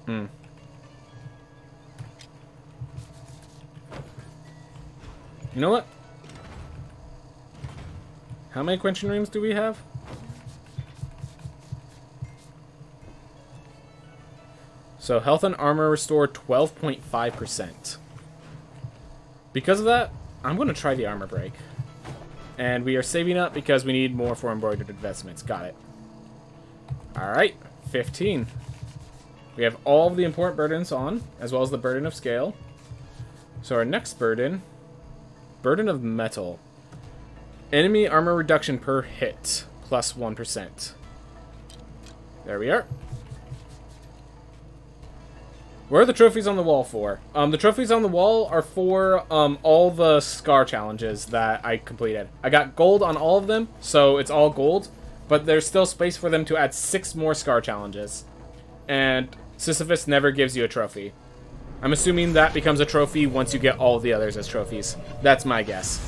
Hmm. You know what? How many quenching rings do we have? So health and armor restore 12.5%. Because of that, I'm going to try the armor break. And we are saving up because we need more for embroidered investments. Got it. Alright, 15. We have all of the important burdens on, as well as the burden of scale. So our next burden, burden of metal. Enemy armor reduction per hit, plus 1%. There we are. Where are the trophies on the wall for? The trophies on the wall are for all the scar challenges that I completed. I got gold on all of them, so it's all gold. But there's still space for them to add 6 more scar challenges. And Sisyphus never gives you a trophy. I'm assuming that becomes a trophy once you get all of the others as trophies. That's my guess.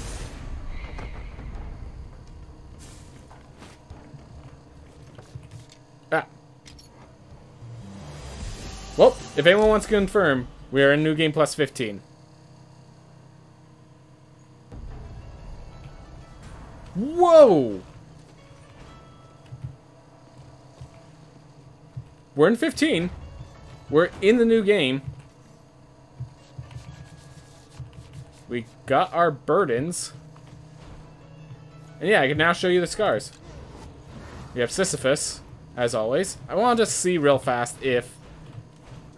Ah. Well, if anyone wants to confirm, we are in New Game Plus 15. Whoa! We're in 15. We're in the new game. We got our burdens. And yeah, I can now show you the scars. We have Sisyphus, as always. I want to just see real fast if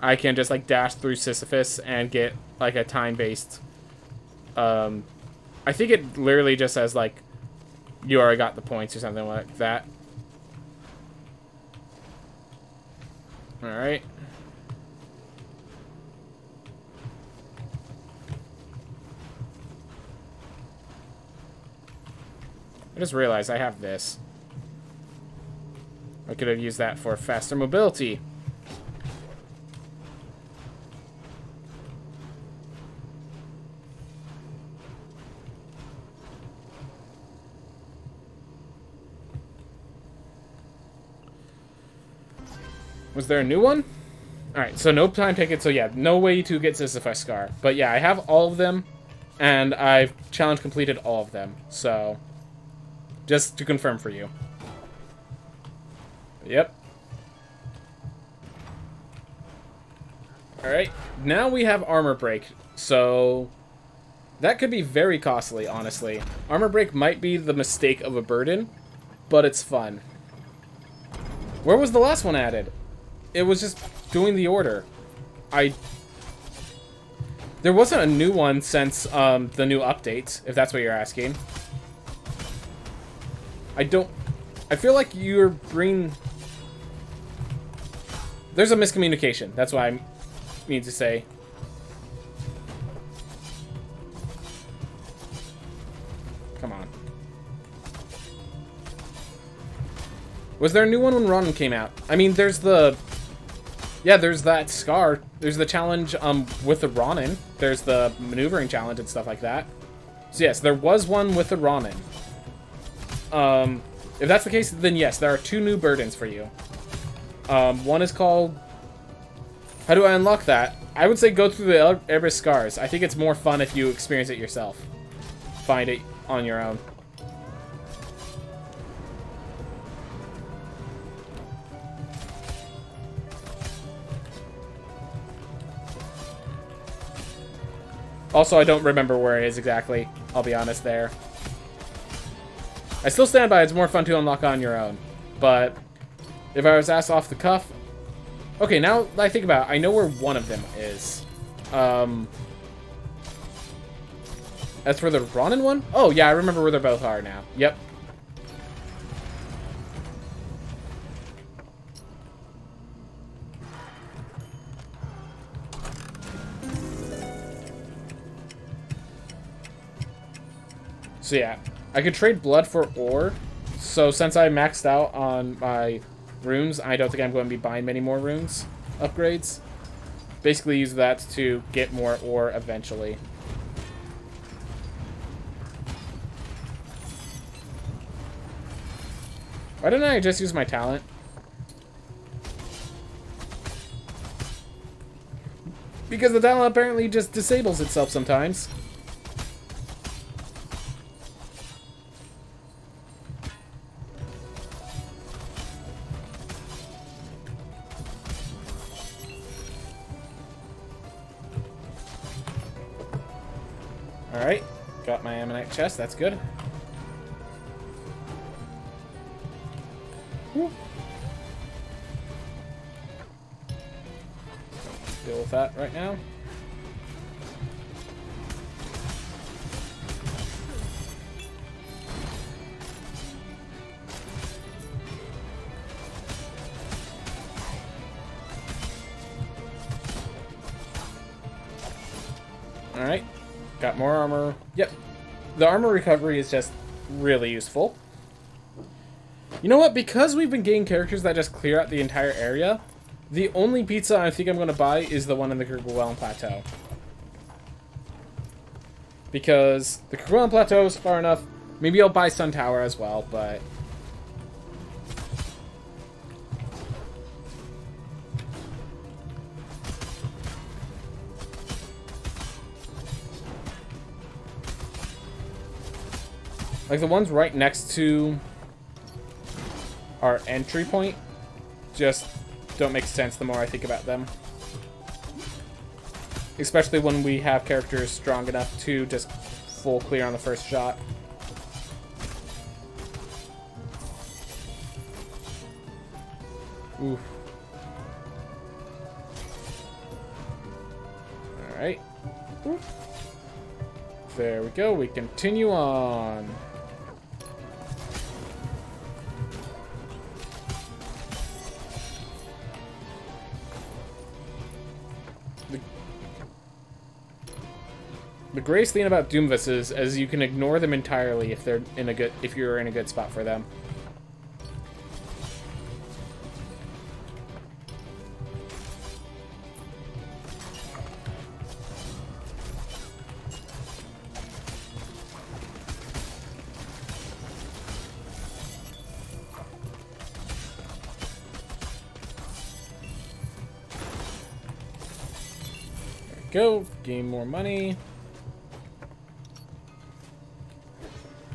I can just like dash through Sisyphus and get like a time-based... I think it literally just says like, you already got the points or something like that. Alright. I just realized I have this. I could have used that for faster mobility. Was there a new one? Alright, so no time taken, so yeah, no way to get Sisyphus Scar. But yeah, I have all of them, and I've challenge completed all of them, so... Just to confirm for you. Yep. Alright, now we have Armor Break, so... That could be very costly, honestly. Armor Break might be the mistake of a burden, but it's fun. Where was the last one added? It was just doing the order. There wasn't a new one since the new update, if that's what you're asking. I feel like you're bringing... There's a miscommunication. That's what I mean to say. Come on. Was there a new one when Ronin came out? I mean, there's the... Yeah, there's that Scar. There's the challenge with the Ronin. There's the maneuvering challenge and stuff like that. So yes, there was one with the Ronin. If that's the case, then yes, there are 2 new burdens for you. One is called... How do I unlock that? I would say go through the Erebus Scars. I think it's more fun if you experience it yourself. Find it on your own. Also, I don't remember where it is exactly. I'll be honest there. I still stand by it's more fun to unlock on your own. But if I was asked off the cuff... Okay, now that I think about it, I know where one of them is. As for the Ronin one? Oh, yeah, I remember where they both are now. Yep. So yeah, I could trade blood for ore. So since I maxed out on my runes, I don't think I'm going to be buying many more runes upgrades. Basically use that to get more ore eventually. Why didn't I just use my talent? Because the talent apparently just disables itself sometimes. Alright, got my ammonite chest, that's good. Woo. Deal with that right now. Alright. Got more armor. Yep. The armor recovery is just really useful. You know what? Because we've been getting characters that just clear out the entire area, the only pizza I think I'm going to buy is the one in the Kerguelen Plateau. Because the Kerguelen Plateau is far enough. Maybe I'll buy Sun Tower as well, but... like, the ones right next to our entry point just don't make sense the more I think about them. Especially when we have characters strong enough to just full clear on the first shot. Oof. Alright. There we go, we continue on. The greatest thing about Doomvis is you can ignore them entirely if they're in a if you're in a good spot for them. There we go, gain more money.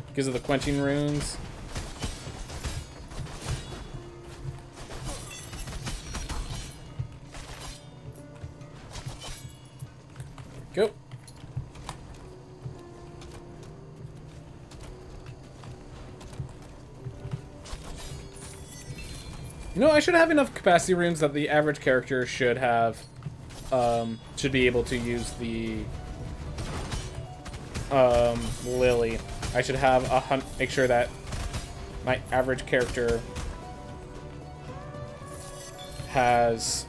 Because of the quenching runes. Go. You know, I should have enough capacity runes that the average character should have, should be able to use the Lily. I should have make sure that my average character has,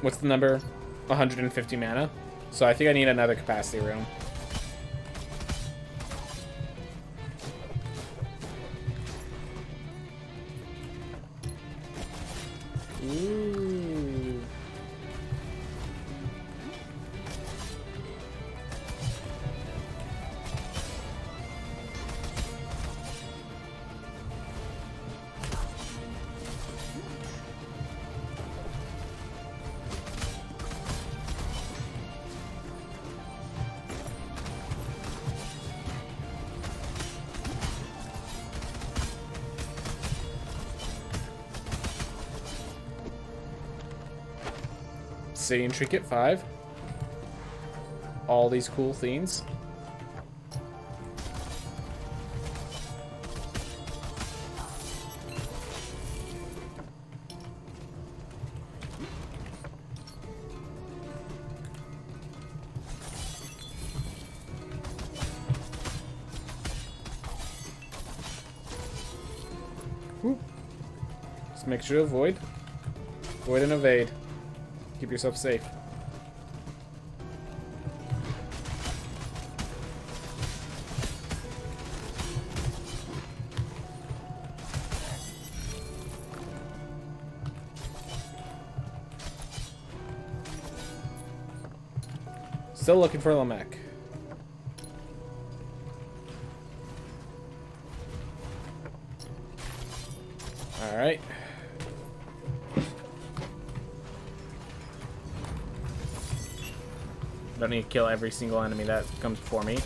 what's the number? 150 mana. So I think I need another capacity room. Ooh. Obsidian Trinket 5. All these cool things. Whoop. Just make sure to avoid. Avoid and evade. Keep yourself safe. Still looking for Lamech. All right. Don't need to kill every single enemy that comes before me.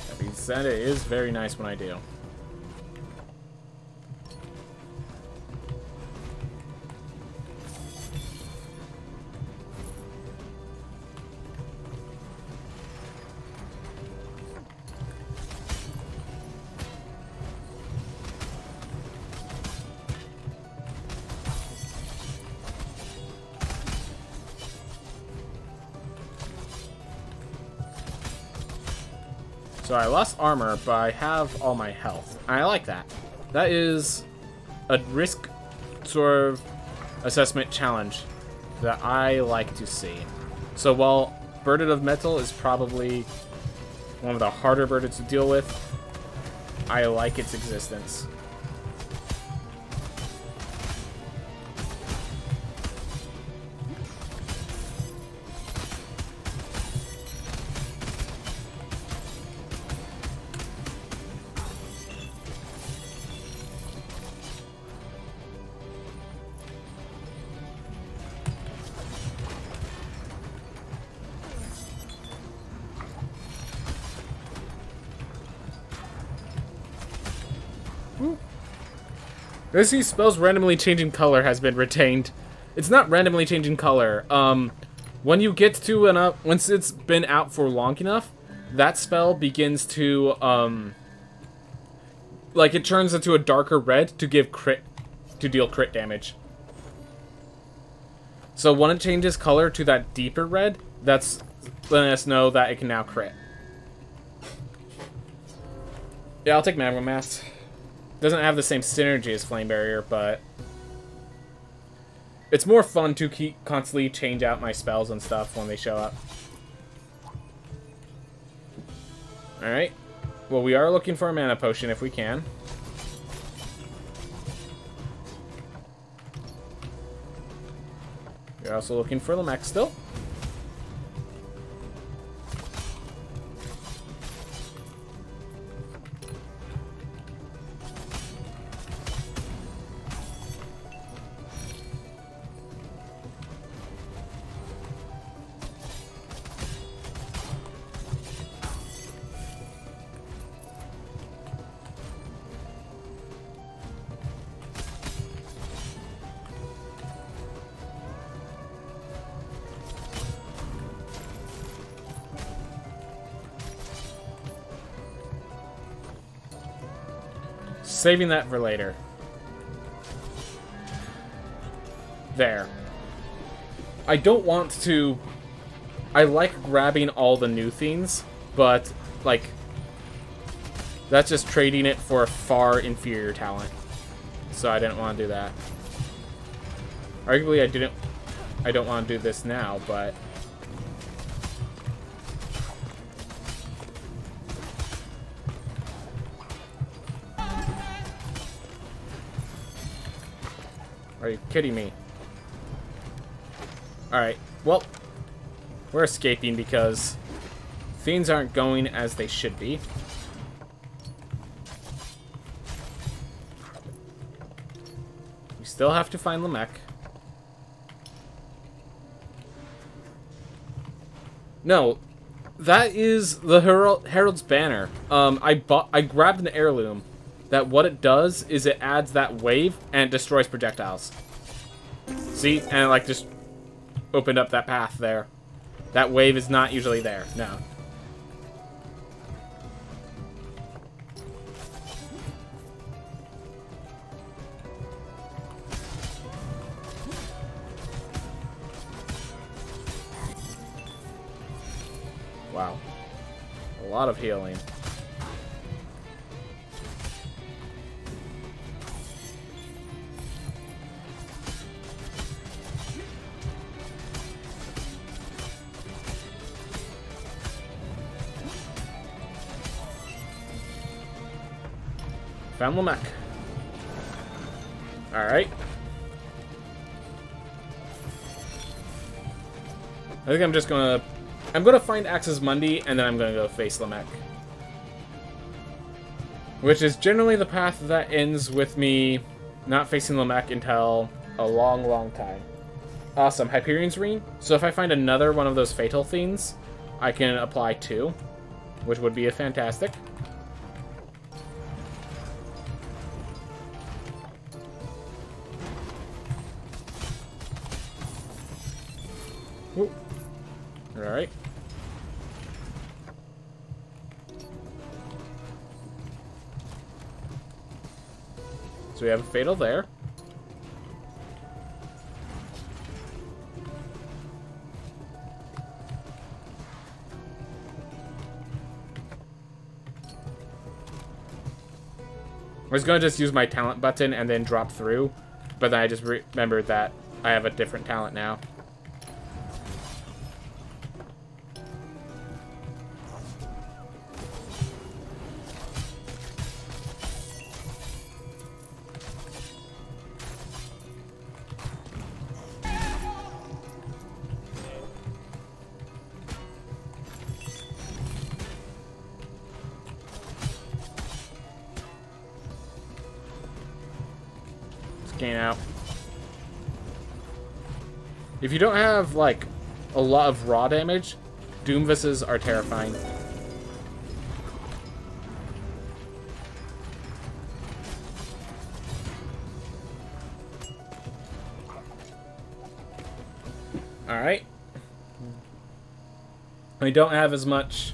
That being said, it is very nice when I do. So I lost armor, but I have all my health. And I like that. That is a risk sort of assessment challenge that I like to see. So while Burden of Metal is probably one of the harder burdens to deal with, I like its existence. This spell's randomly changing color has been retained. It's not randomly changing color. When you get to once it's been out for long enough, that spell begins to like it turns into a darker red to deal crit damage. So when it changes color to that deeper red, that's letting us know that it can now crit. Yeah, I'll take Magma Mass. Doesn't have the same synergy as Flame Barrier, but it's more fun to constantly change out my spells and stuff when they show up. Alright. Well, we are looking for a mana potion if we can. We're also looking for Lamek still. Saving that for later. There. I don't want to... I like grabbing all the new things, but, like... that's just trading it for a far inferior talent. So I didn't want to do that. Arguably, I don't want to do this now, but... Are you kidding me? Alright, well, we're escaping because things aren't going as they should be. We still have to find Lamek. No, that is the Herald's Banner. I grabbed an heirloom. That what it does is it adds that wave and it destroys projectiles. See? And it, like, just opened up that path there. That wave is not usually there. No. Wow. A lot of healing. Found Lamek. Alright. I think I'm just gonna... I'm gonna find Axis Mundi, and then I'm gonna go face Lamek. Which is generally the path that ends with me not facing Lamek until a long, long time. Awesome. Hyperion's Ring. So if I find another one of those Fatal Fiends, I can apply 2, which would be a fantastic. Alright. So we have a Fatal there. I was going to just use my talent button and then drop through, but then I just remembered that I have a different talent now. Gain out. If you don't have, like, a lot of raw damage, Doomvises are terrifying. Alright. I don't have as much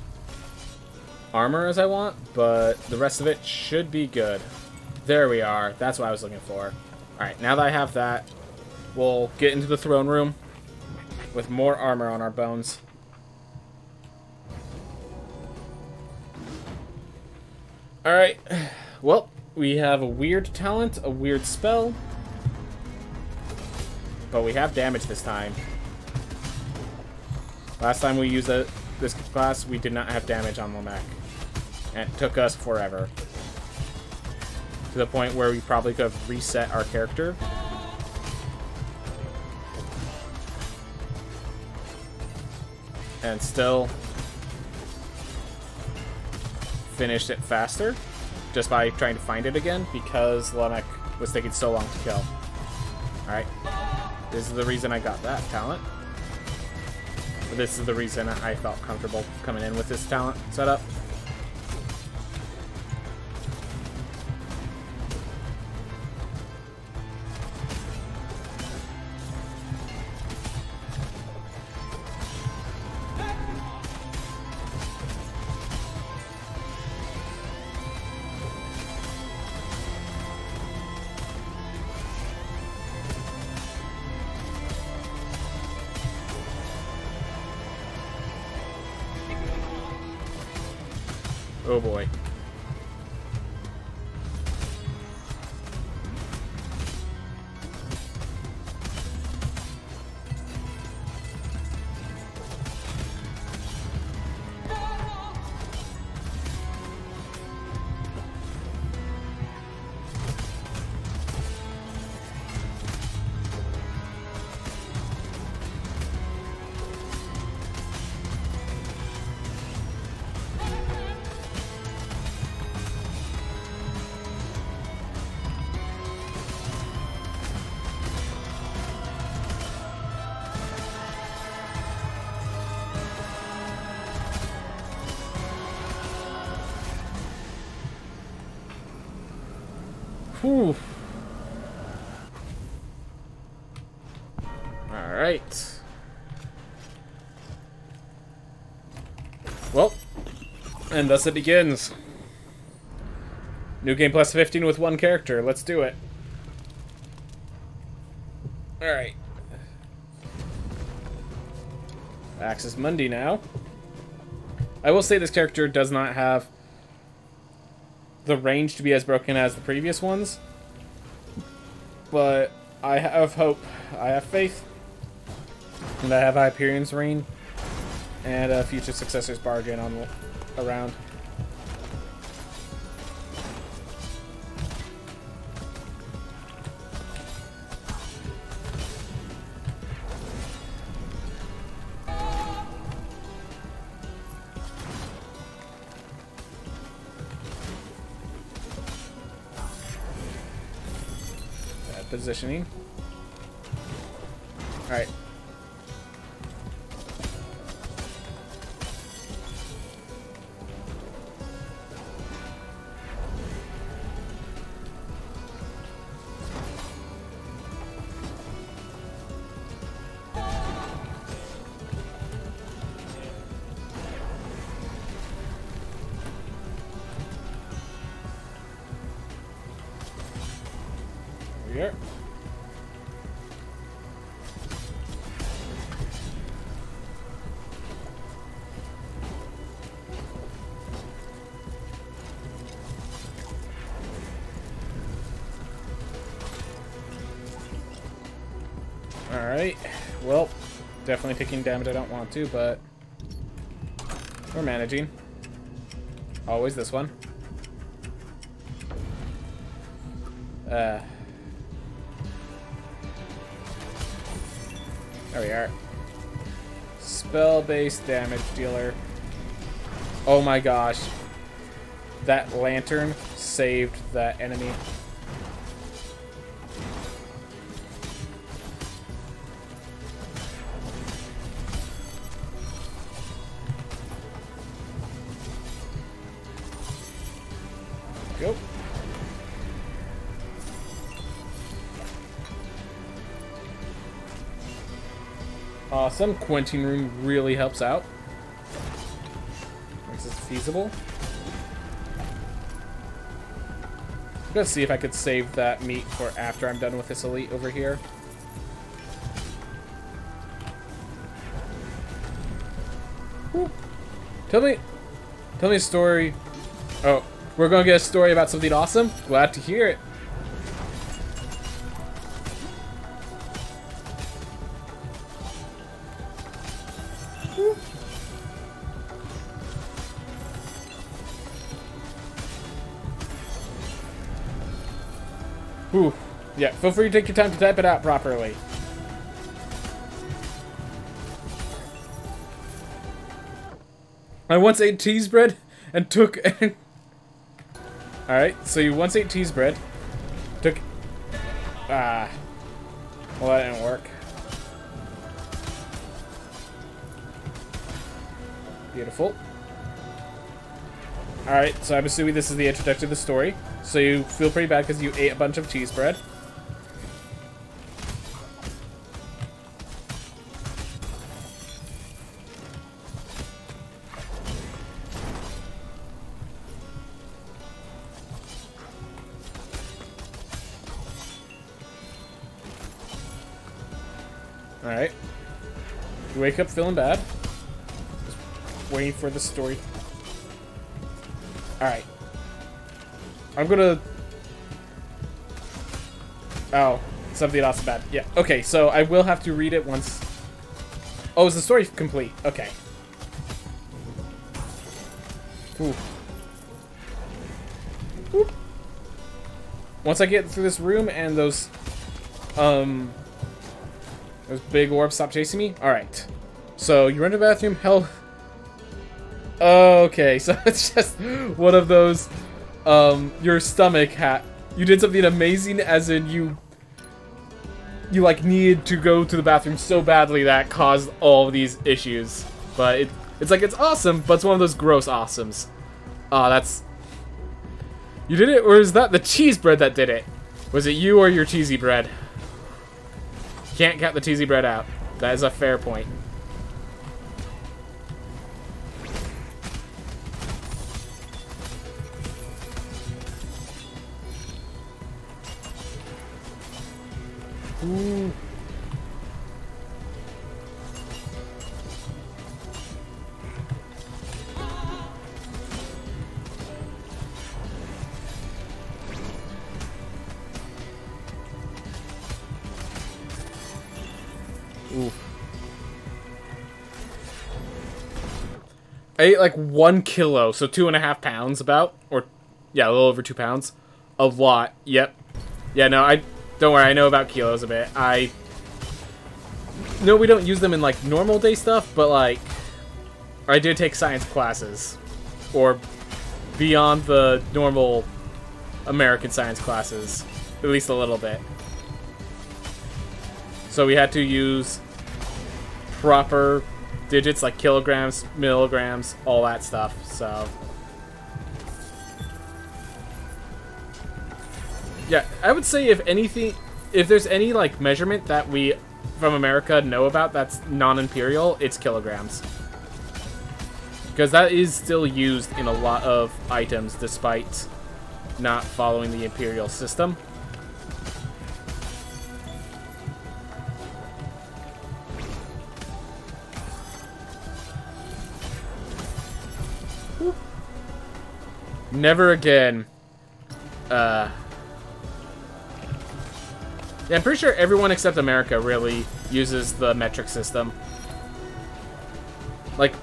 armor as I want, but the rest of it should be good. There we are. That's what I was looking for. Alright, now that I have that, we'll get into the throne room with more armor on our bones. Alright, well, we have a weird talent, a weird spell, but we have damage this time. Last time we used this class, we did not have damage on Lamech, and it took us forever. To the point where we probably could have reset our character. And still finished it faster. Just by trying to find it again. Because Lamech was taking so long to kill. Alright. This is the reason I got that talent. But this is the reason I felt comfortable coming in with this talent setup. Oh boy. Whew. Alright. Well, and thus it begins. New game plus 15 with one character. Let's do it. Alright. Axis Mundi now. I will say this character does not have the range to be as broken as the previous ones, but I have hope, I have faith, and I have Hyperion's Ring and a future successor's bargain on around. Positioning. Alright. Here. Alright, well, definitely taking damage I don't want to, but we're managing. Always this one. There we are. Spell-based damage dealer. Oh my gosh. That lantern saved that enemy. Go. Awesome. Quenching Room really helps out. Makes it feasible. I'm gonna see if I could save that meat for after I'm done with this elite over here. Woo. Tell me a story. Oh, we're gonna get a story about something awesome? Glad to hear it. Whew. Yeah, feel free to take your time to type it out properly. I once ate cheese bread and took... Alright, so you once ate cheese bread. Took... Well, that didn't work. Beautiful. Alright, so I'm assuming this is the introduction to the story. So you feel pretty bad because you ate a bunch of cheese bread. Alright. You wake up feeling bad. Just waiting for the story. Alright. I'm gonna... Oh, something awesome bad. Yeah, okay, so I will have to read it once... Oh, is the story complete? Okay. Ooh. Ooh. Once I get through this room and those big orbs stop chasing me? Alright. So, you run to the bathroom, hell... Okay, so it's just one of those... your stomach hat. You did something amazing, as in you like needed to go to the bathroom so badly that caused all of these issues. But it's like, it's awesome, but it's one of those gross awesomes. That's... You did it, or is that the cheese bread that did it? Was it you or your cheesy bread? Can't count the cheesy bread out. That is a fair point. Ooh. Ooh. I ate like 1 kilo, so 2.5 pounds about, or yeah, a little over 2 pounds. A lot. Yep. Yeah, no, don't worry, I know about kilos a bit. No, we don't use them in, like, normal day stuff, but, like, I did take science classes. Or beyond the normal American science classes. At least a little bit. So we had to use proper digits like kilograms, milligrams, all that stuff. So yeah, I would say if anything, if there's any like measurement that we from America know about that's non-imperial, it's kilograms. Because that is still used in a lot of items despite not following the imperial system. Never again. Yeah, I'm pretty sure everyone except America really uses the metric system. Like,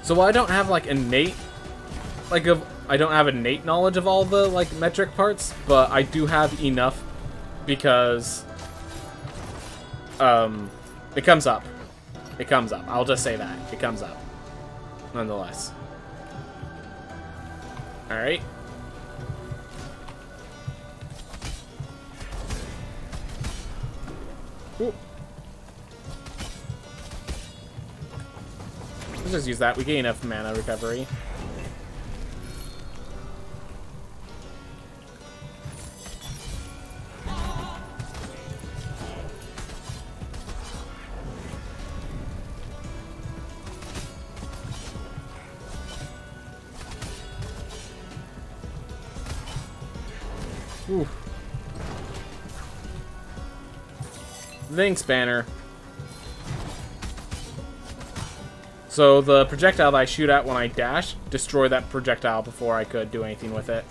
so while I don't have like innate, like I don't have innate knowledge of all the like metric parts, but I do have enough because it comes up. It comes up. I'll just say that. It comes up. Nonetheless. Alright. Let's just use that. We gain enough mana recovery. Ooh. Thanks, Banner. So the projectile that I shoot at when I dash, destroy that projectile before I could do anything with it.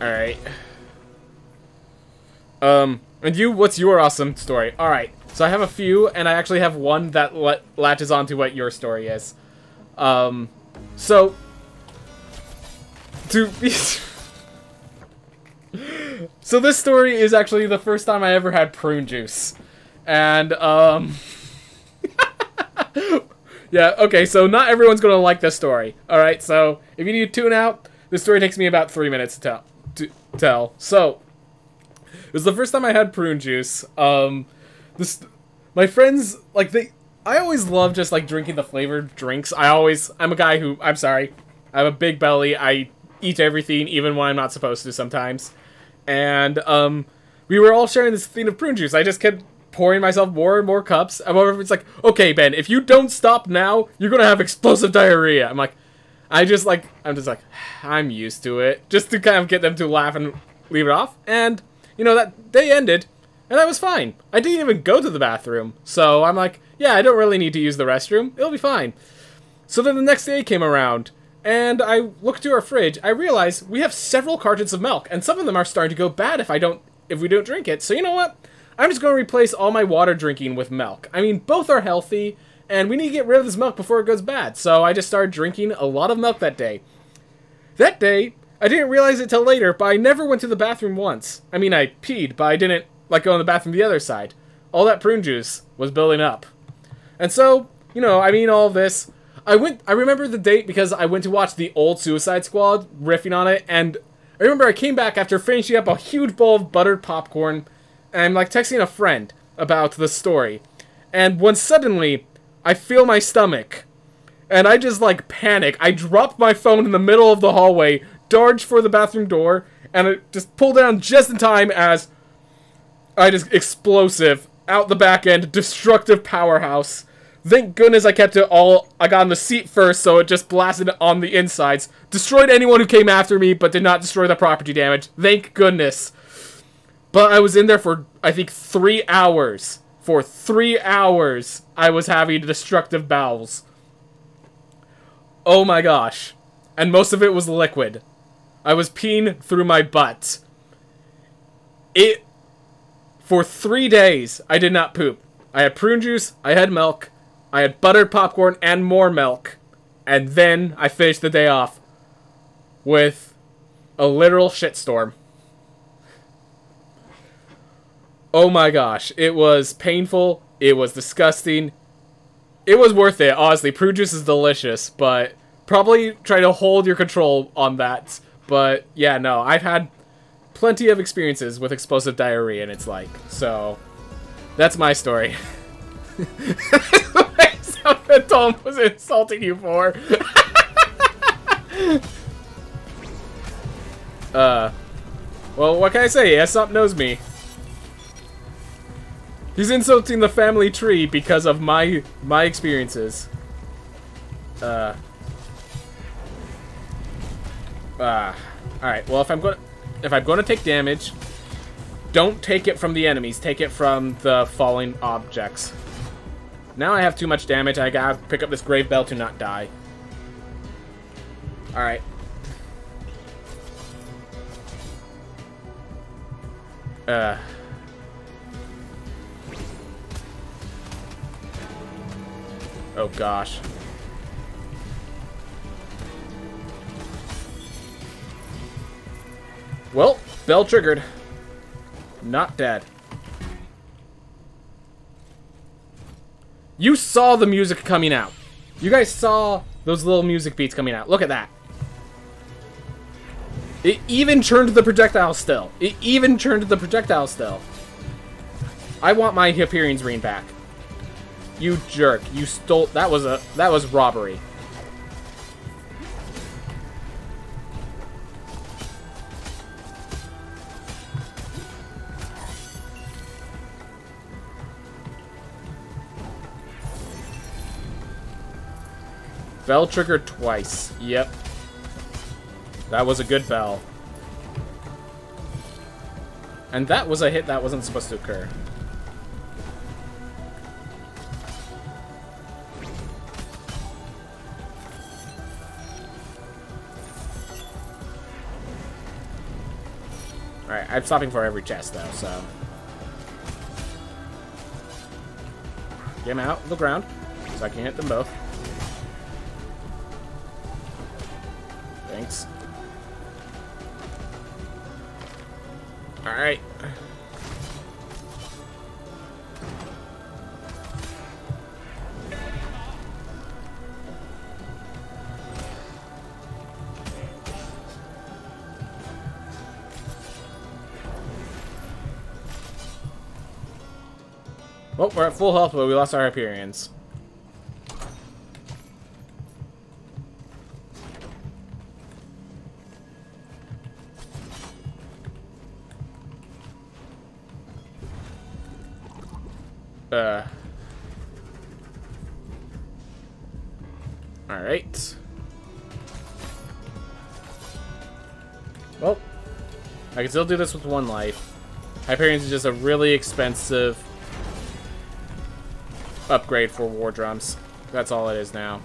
Alright. And you, what's your awesome story? Alright, so I have a few, and I actually have one that latches onto what your story is. So... to be... So this story is actually the first time I ever had prune juice. And, yeah, okay, so not everyone's gonna like this story. Alright, so if you need to tune out, this story takes me about 3 minutes to tell. So, it was the first time I had prune juice. My friends, like, I always love just, like, drinking the flavored drinks. I'm a guy who, I'm sorry, I have a big belly. I eat everything, even when I'm not supposed to sometimes. And, we were all sharing this thing of prune juice. I just kept pouring myself more and more cups. However, it's like, okay, Ben, if you don't stop now, you're gonna have explosive diarrhea. I'm just like, I'm used to it. Just to kind of get them to laugh and leave it off. And, you know, that day ended, and I was fine. I didn't even go to the bathroom. So I'm like, yeah, I don't really need to use the restroom. It'll be fine. So then the next day came around, and I looked to our fridge. I realized we have several cartons of milk, and some of them are starting to go bad if we don't drink it. So you know what? I'm just going to replace all my water drinking with milk. I mean, both are healthy, and we need to get rid of this milk before it goes bad. So I just started drinking a lot of milk that day. That day, I didn't realize it till later, but I never went to the bathroom once. I mean, I peed, but I didn't, like, go in the bathroom the other side. All that prune juice was building up. And so, you know, I mean all of this. I remember the date because I went to watch the old Suicide Squad, riffing on it, and I remember I came back after finishing up a huge bowl of buttered popcorn, and I'm, like, texting a friend about the story. And when suddenly, I feel my stomach. And I just, like, panic. I dropped my phone in the middle of the hallway, dodged for the bathroom door, and it just pulled down just in time as I just explosive, out the back end, destructive powerhouse. Thank goodness I kept it all, I got on the seat first, so it just blasted on the insides. Destroyed anyone who came after me, but did not destroy the property damage. Thank goodness. But I was in there for, I think, 3 hours. For 3 hours, I was having destructive bowels. Oh my gosh. And most of it was liquid. I was peeing through my butt. For 3 days, I did not poop. I had prune juice, I had milk, I had buttered popcorn and more milk. And then I finished the day off with a literal shitstorm. Oh my gosh, it was painful, it was disgusting. It was worth it, honestly. Prune juice is delicious, but probably try to hold your control on that. But yeah, no, I've had plenty of experiences with explosive diarrhea, and it's like, so that's my story. Something Tom was insulting you for. Well, what can I say? Aesop knows me. He's insulting the family tree because of my experiences. Alright, well, if I'm gonna take damage, don't take it from the enemies, take it from the falling objects. Now I have too much damage, I gotta pick up this grave bell to not die. Alright. Oh gosh. Well, bell triggered. Not dead. You saw the music coming out. You guys saw those little music beats coming out. Look at that. It even turned the projectile still. It even turned the projectile still. I want my Hyperion's ring back. You jerk. You stole... That was robbery. Bell triggered twice. Yep. That was a good bell. And that was a hit that wasn't supposed to occur. Alright, I'm stopping for every chest though, so... Get him out of the ground, so I can hit them both. Thanks. Alright. Well, we're at full health, but we lost our Hyperions. Alright. Well, I can still do this with one life. Hyperions is just a really expensive upgrade for war drums. That's all it is now.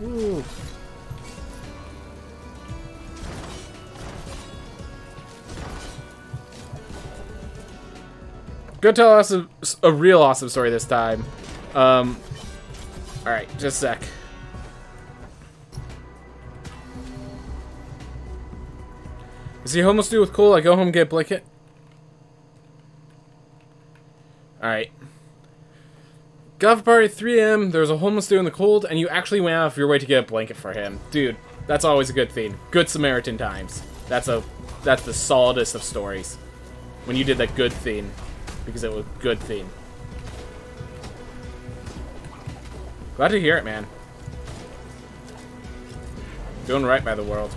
Ooh. Go tell us a real awesome story this time. Alright, just a sec. Is he almost due with cool? I go home and get a blanket. Alright. Got off a party at 3 AM, there was a homeless dude in the cold, and you actually went out of your way to get a blanket for him. Dude, that's always a good thing. Good Samaritan times. That's the solidest of stories. When you did that good thing. Because it was a good thing. Glad to hear it, man. Doing right by the world.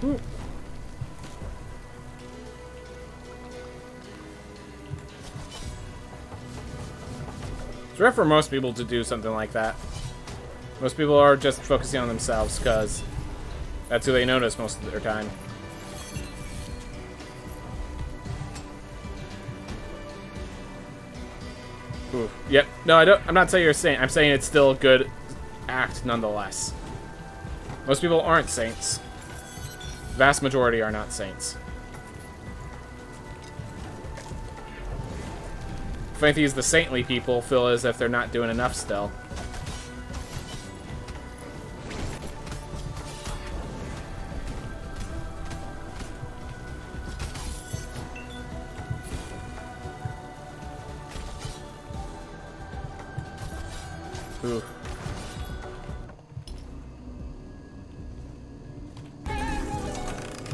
Ooh. It's rare for most people to do something like that. Most people are just focusing on themselves because that's who they notice most of their time. Ooh. Yep. No, I'm not saying you're saying. I'm saying it's still a good act nonetheless. Most people aren't saints. Vast majority are not saints. Funny thing is, the saintly people feel as if they're not doing enough still. Ooh.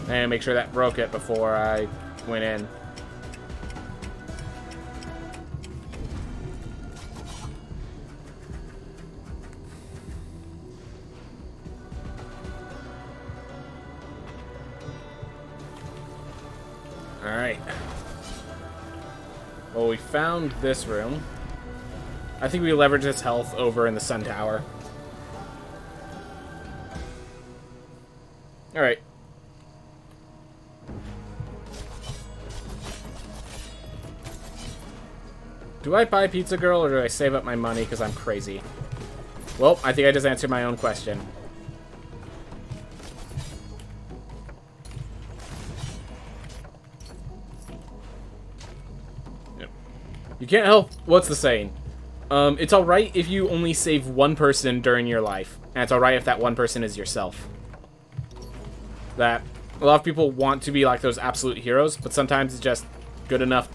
And make sure that broke it before I went in. Alright. Well, we found this room. I think we leverage its health over in the sun tower. Alright. Do I buy Pizza Girl or do I save up my money because I'm crazy? Well, I think I just answered my own question. Yep. You can't help. What's the saying? It's alright if you only save one person during your life. And it's alright if that one person is yourself. That a lot of people want to be like those absolute heroes, but sometimes it's just good enough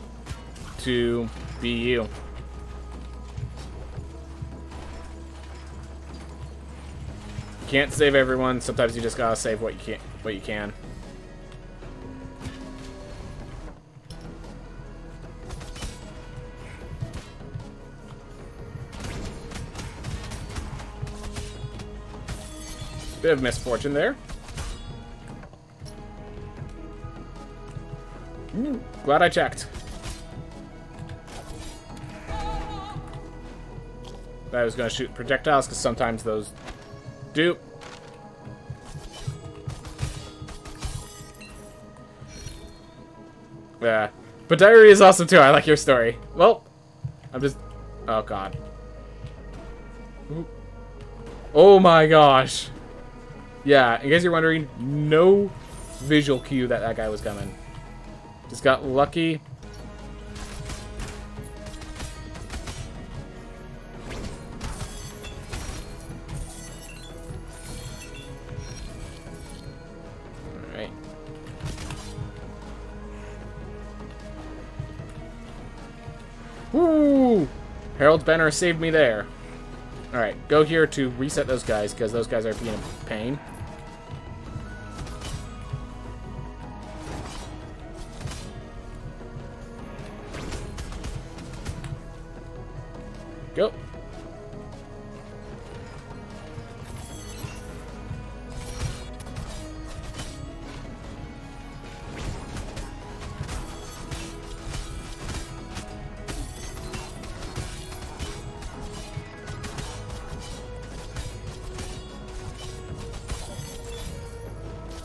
to be you. You can't save everyone. Sometimes you just gotta save what you can. Bit of misfortune there. Glad I checked. I was going to shoot projectiles because sometimes those do. Yeah. But diarrhea is awesome too. I like your story. Well, I'm just... Oh, God. Oh, my gosh. Yeah, in case you're wondering, no visual cue that that guy was coming. Just got lucky. Alright. Woo! Harold's banner saved me there. Alright, go here to reset those guys, because those guys are being a pain. Go.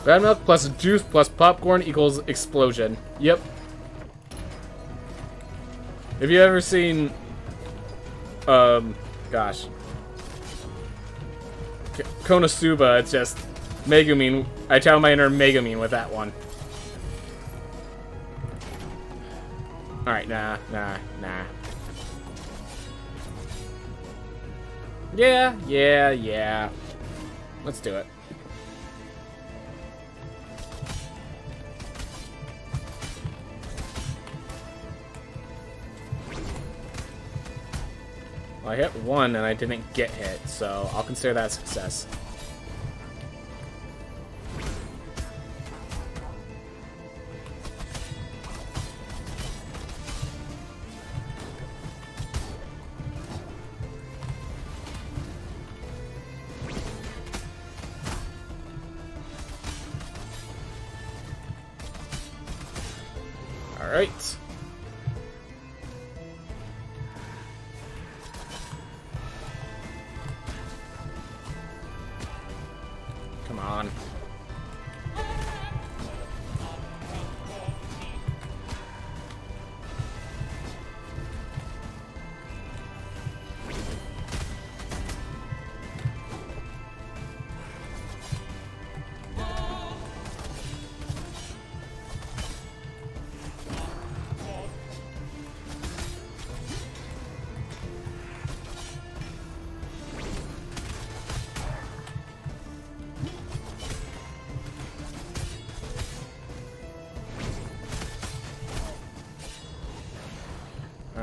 Bad milk plus juice plus popcorn equals explosion. Yep. Have you ever seen... gosh. Konosuba, it's just Megumin. I channel my inner Megumin with that one. Alright, nah. Yeah. Let's do it. Well, I hit one and I didn't get hit, so I'll consider that a success. All right. Come on.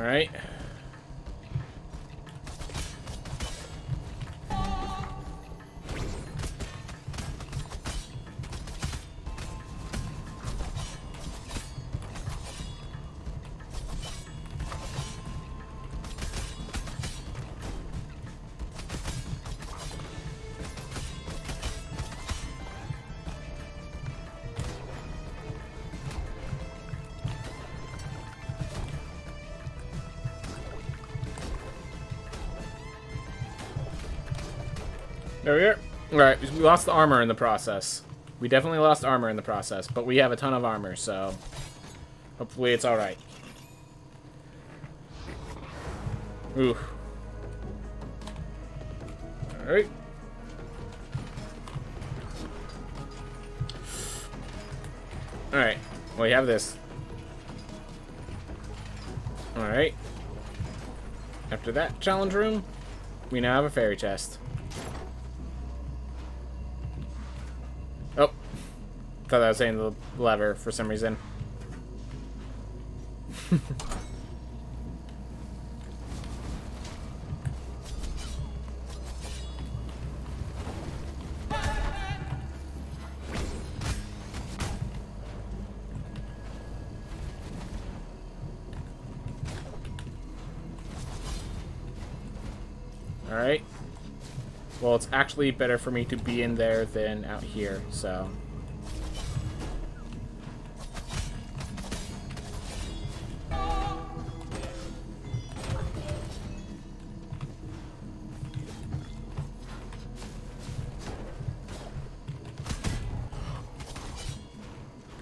Alright. There we are. Alright, we lost the armor in the process. We definitely lost armor in the process, but we have a ton of armor, so hopefully it's alright. Ooh. Alright. Alright, well, we have this. Alright. After that challenge room, we now have a fairy chest. Oh. Thought I was saying the lever for some reason. Alright. Well, it's actually better for me to be in there than out here, so...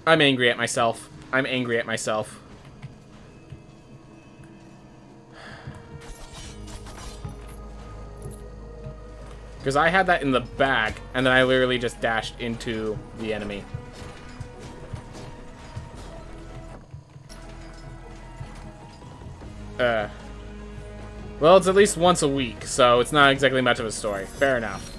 I'm angry at myself. I'm angry at myself. Because I had that in the bag, and then I literally just dashed into the enemy. Well, it's at least once a week, so it's not exactly much of a story. Fair enough.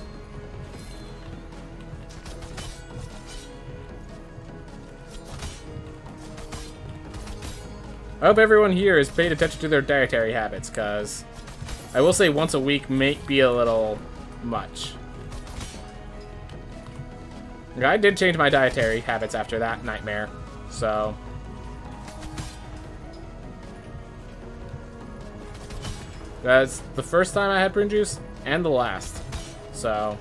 I hope everyone here has paid attention to their dietary habits, because I will say once a week may be a little much. I did change my dietary habits after that nightmare, so... That's the first time I had prune juice, and the last, so...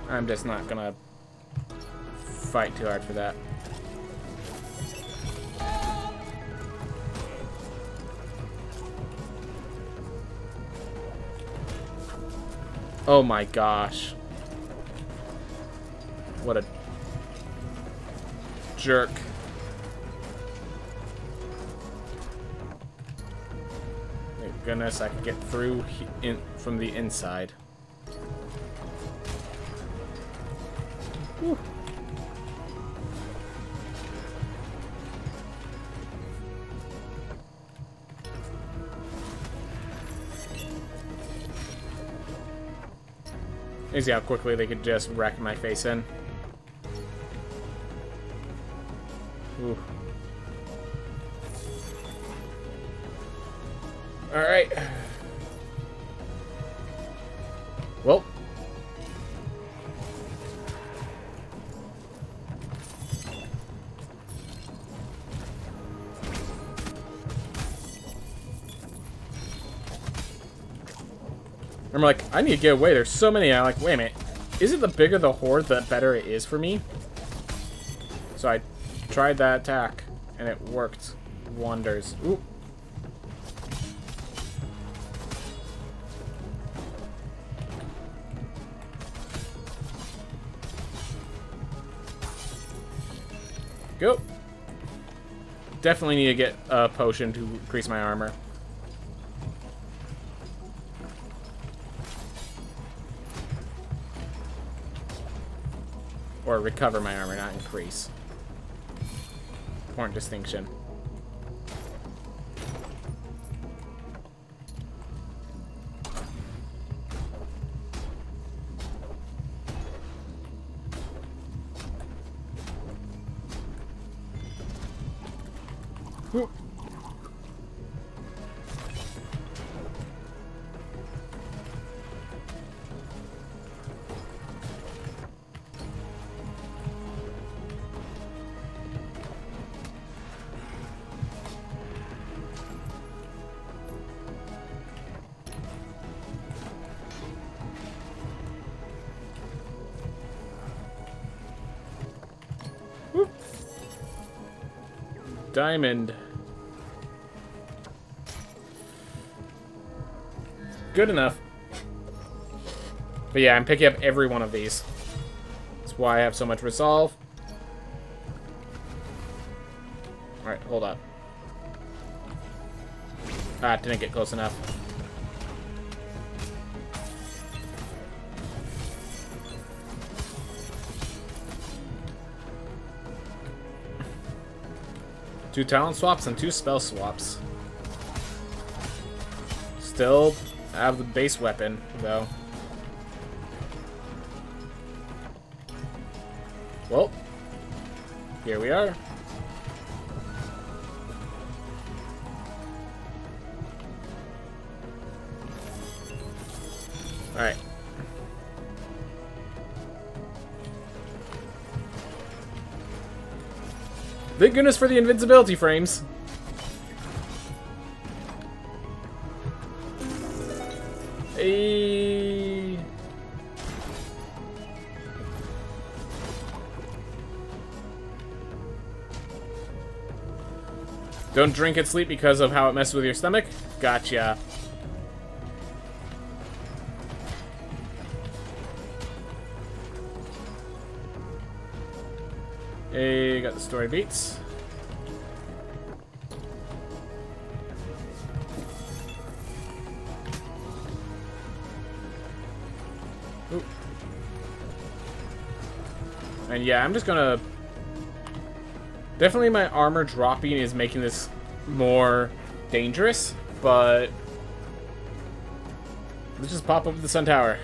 I'm just not gonna fight too hard for that. Oh my gosh. What a jerk. Thank goodness I could get through from the inside. Whew. You see how quickly they could just wreck my face in. Ooh. Alright. Well. I'm like, I need to get away. There's so many. I'm like, wait a minute. Is it the bigger the horde, the better it is for me? So I tried that attack, and it worked wonders. Ooh. Go. Definitely need to get a potion to increase my armor. Or recover my armor, not increase. Important distinction. Whoop. Whoop. Diamond. Good enough. But yeah, I'm picking up every one of these. That's why I have so much resolve. Alright, hold up. Ah, didn't get close enough. Two talent swaps and 2 spell swaps. Still have the base weapon, though. Well, here we are. Alright. Thank goodness for the invincibility frames. Hey. Don't drink and sleep because of how it messes with your stomach? Gotcha. Hey, got the story beats. Ooh. And yeah, I'm just gonna... Definitely my armor dropping is making this more dangerous, but... Let's just pop up the Sun Tower.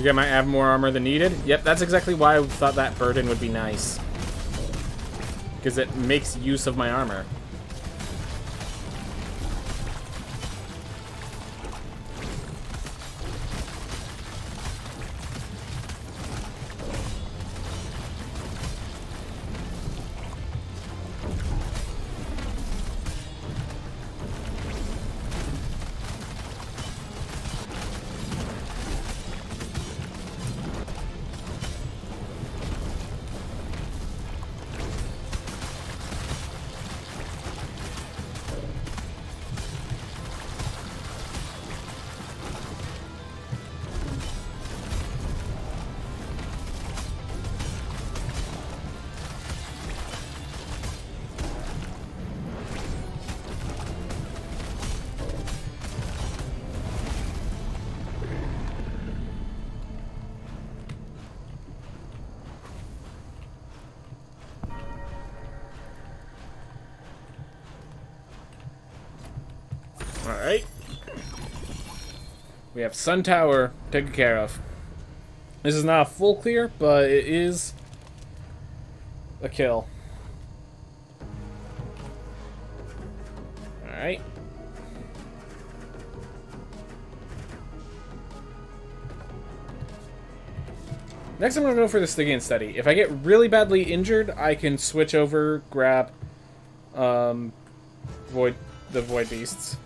You might have more armor than needed. Yep, that's exactly why I thought that burden would be nice. Because it makes use of my armor. Alright. We have Sun Tower taken care of. This is not a full clear, but it is a kill. Alright. Next, I'm going to go for the Sticky and Steady. If I get really badly injured, I can switch over, grab the Void Beasts.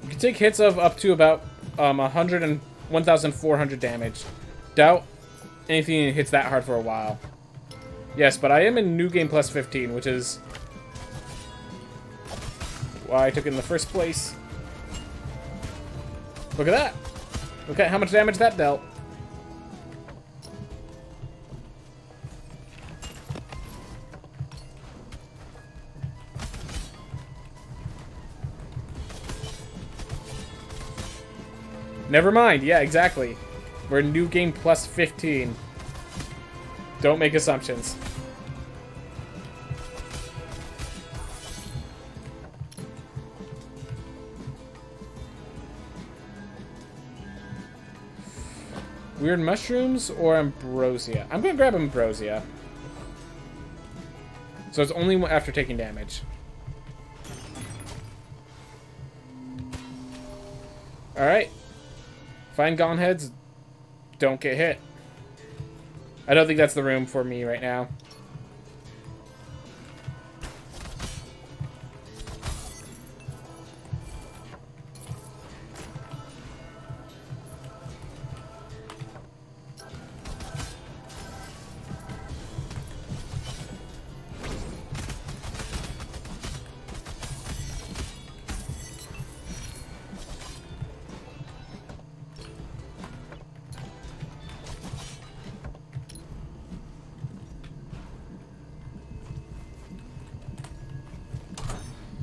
You can take hits of up to about 100 and 1,400 damage. Doubt anything hits that hard for a while. Yes, but I am in New Game Plus 15, which is why I took it in the first place. Look at that! Look at how much damage that dealt. Never mind. Yeah, exactly. We're New Game Plus 15. Don't make assumptions. Weird mushrooms or ambrosia? I'm gonna grab ambrosia. So it's only after taking damage. Alright. Find gone heads. Don't get hit. I don't think that's the room for me right now.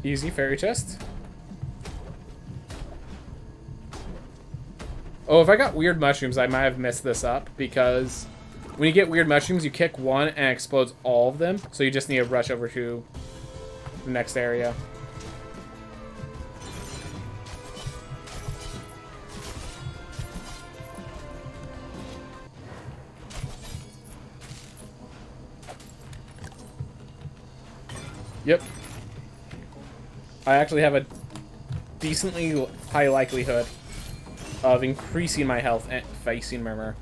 Easy fairy chest. Oh, if I got weird mushrooms, I might have messed this up because when you get weird mushrooms, you kick one and it explodes all of them. So you just need to rush over to the next area. Yep. I actually have a decently high likelihood of increasing my health and facing Murmur.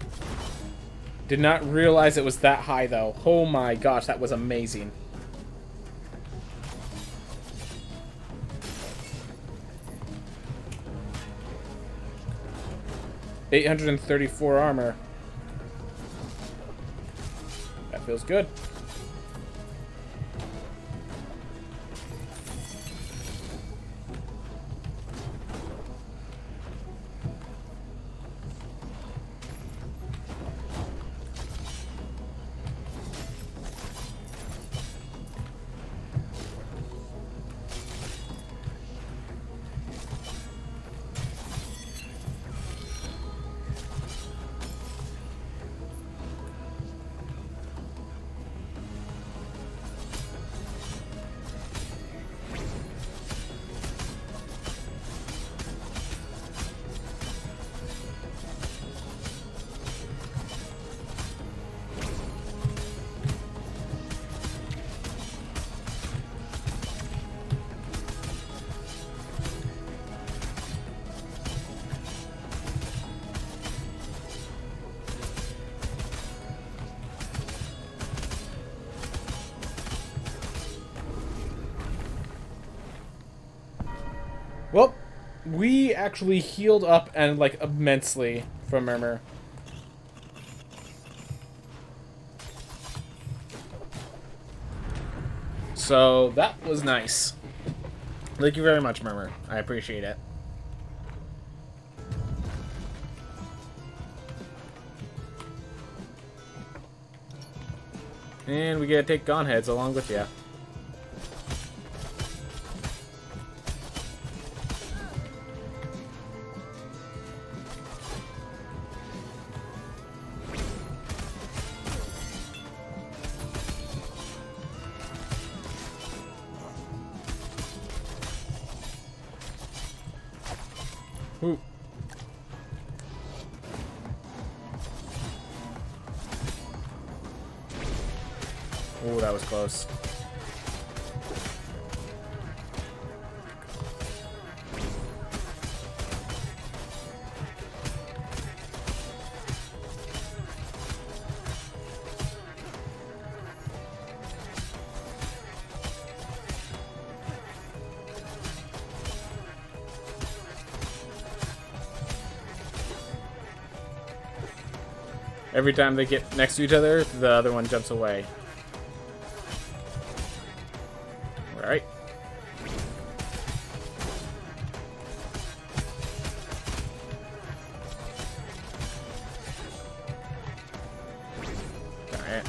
Did not realize it was that high, though. Oh my gosh, that was amazing. $834 armor. That feels good. Well, we actually healed up and, like, immensely from Murmur. So, that was nice. Thank you very much, Murmur. I appreciate it. And we gotta take Gone Heads along with you. Ooh. Ooh, that was close. Every time they get next to each other, the other one jumps away. Alright. Alright.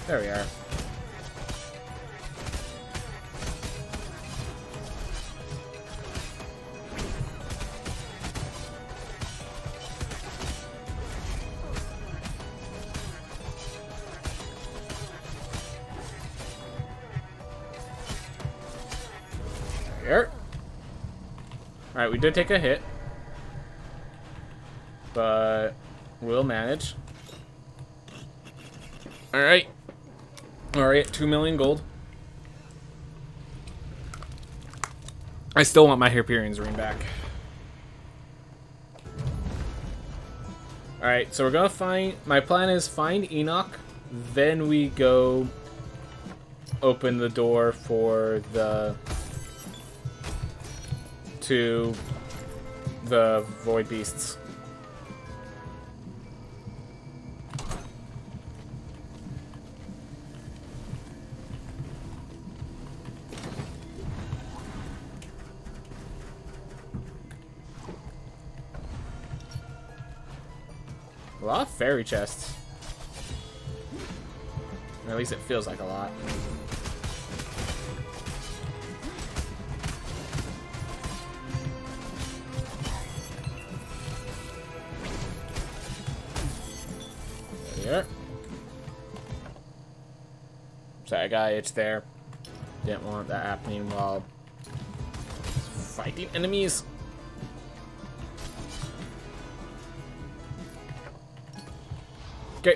There we are. There. Alright, we did take a hit. But we'll manage. Alright. Alright, 2 million gold. I still want my Hyperion's ring back. Alright, so we're gonna find... My plan is find Enoch. Then we go open the door for the... to the Void Beasts. A lot of fairy chests. Or at least it feels like a lot. There. Sorry, guy, it's there. Didn't want that happening while fighting enemies. Okay.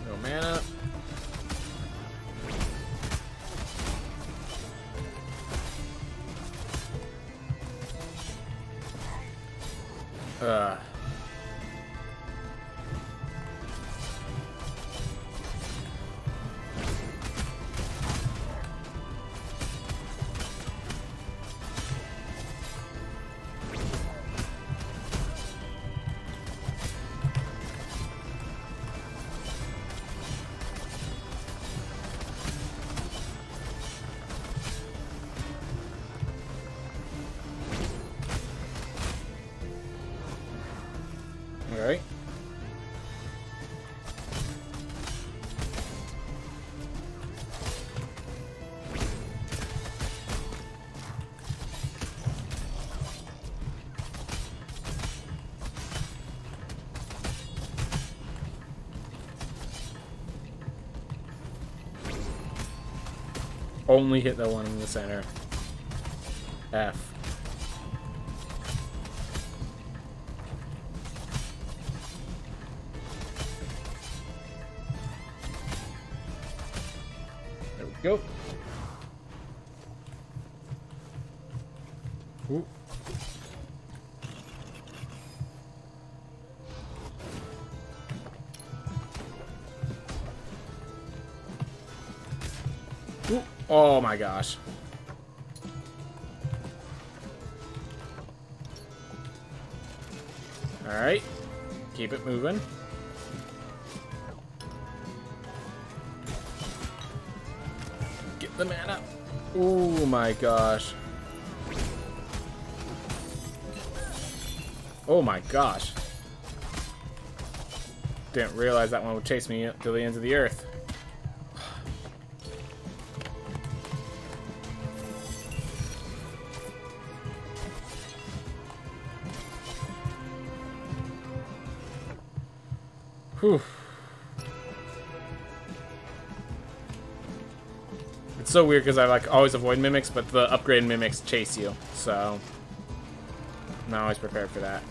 No mana. Alright. Only hit the one in the center. F. There we go. Ooh. Ooh. Oh my gosh. Alright. Keep it moving. Get the mana. Oh my gosh. Oh my gosh. Didn't realize that one would chase me to the ends of the earth. Whew. It's so weird because I like always avoid mimics, but the upgraded mimics chase you, so I'm not always prepared for that.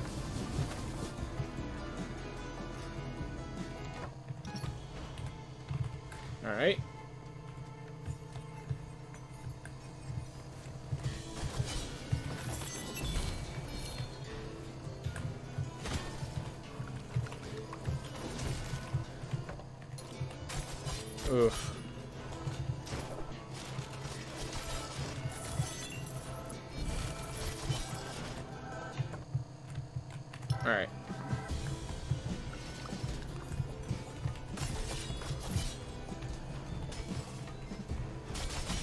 Alright. Oof. Alright.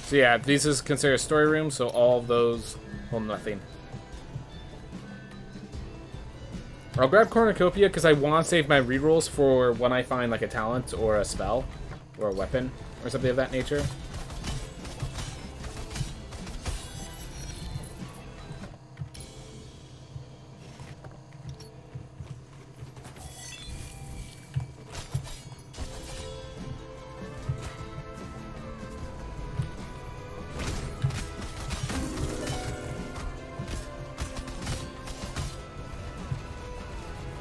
So yeah, this is considered a story room, so all of those hold nothing. I'll grab Cornucopia because I want to save my rerolls for when I find like a talent or a spell or a weapon or something of that nature.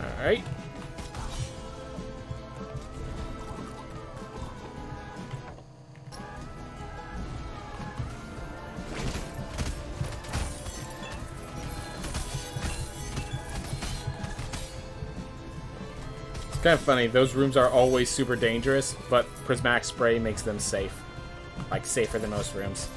Alright. It's kind of funny, those rooms are always super dangerous, but prismatic spray makes them safe. Like, safer than most rooms.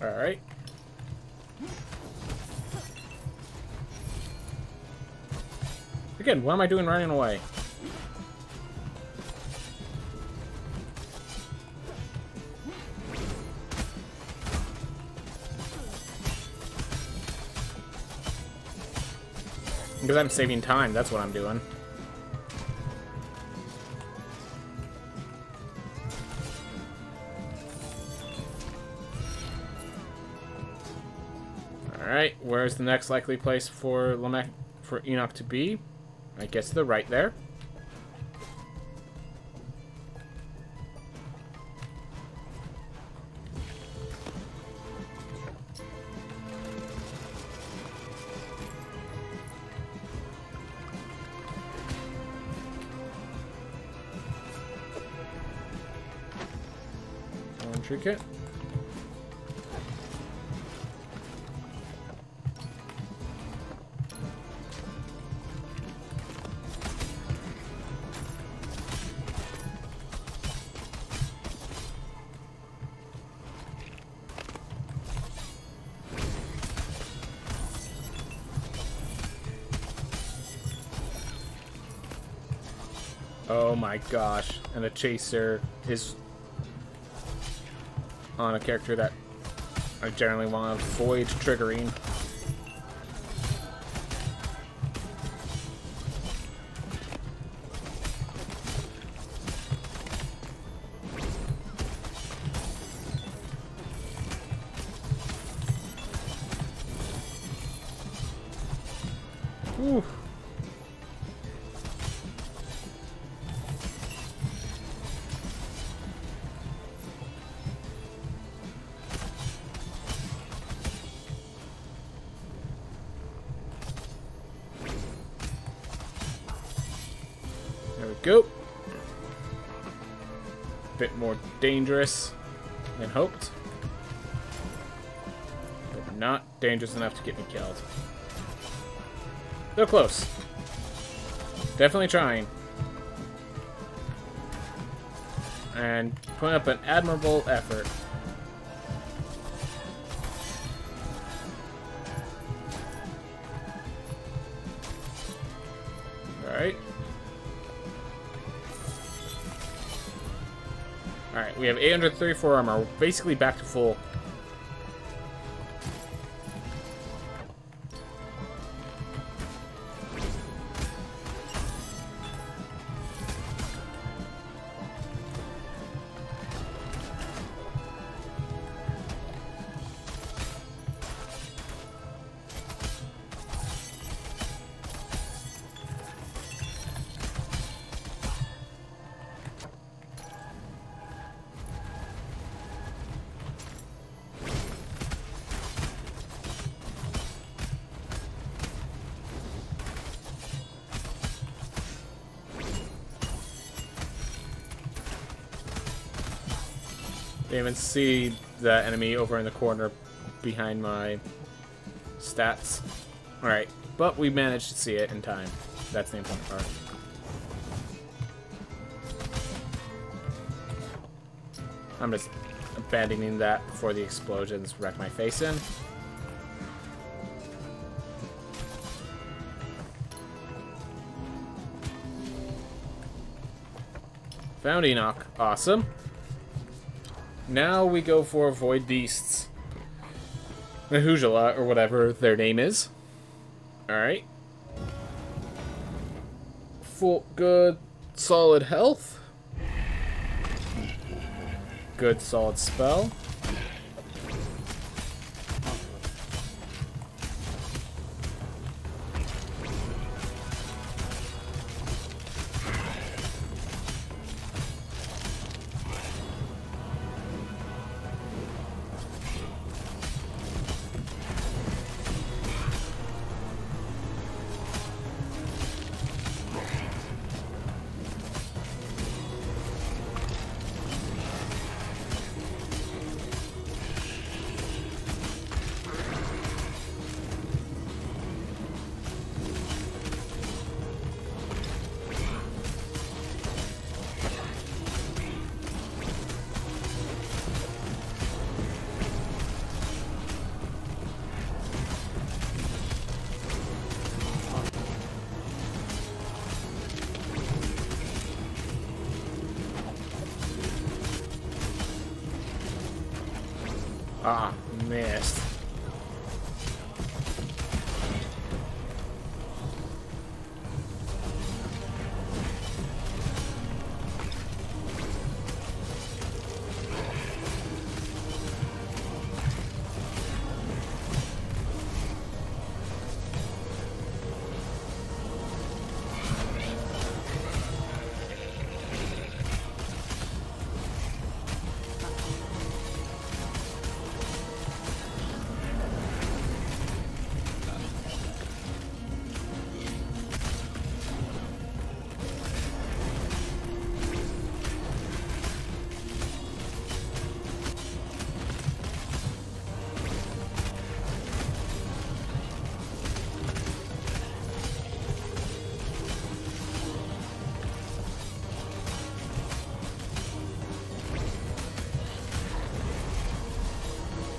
Alright. Again, what am I doing running away? Because I'm saving time, that's what I'm doing. Alright, where's the next likely place for Enoch to be? I guess to the right there. One trinket. Oh my gosh, and the chaser is on a character that I generally want to avoid triggering. Whew. There we go. Bit more dangerous than hoped, but not dangerous enough to get me killed. So close. Definitely trying. And putting up an admirable effort. Alright. Alright, we have 834 armor. We're basically back to full. Didn't even see the enemy over in the corner behind my stats. Alright, but we managed to see it in time. That's the important part. I'm just abandoning that before the explosions wreck my face in. Found Enoch. Awesome. Now we go for Void Beasts. Mahujala, or whatever their name is. Alright. Full good solid health. Good solid spell. Ah, missed.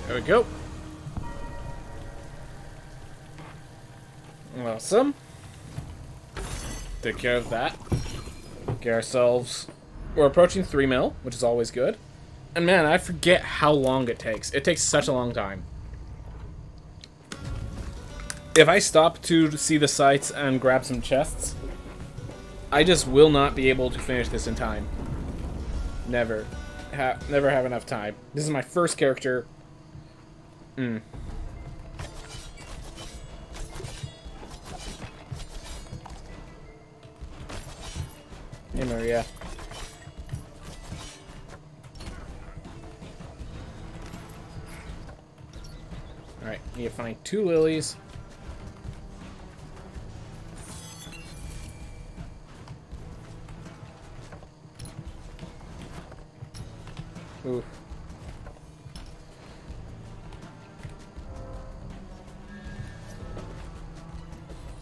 There we go. Awesome. Take care of that. Get ourselves... We're approaching 3 mil, which is always good. And man, I forget how long it takes. It takes such a long time. If I stop to see the sights and grab some chests, I just will not be able to finish this in time. Never. Never have enough time. This is my first character. Hey, Maria. Alright, need to find 2 lilies. Ooh.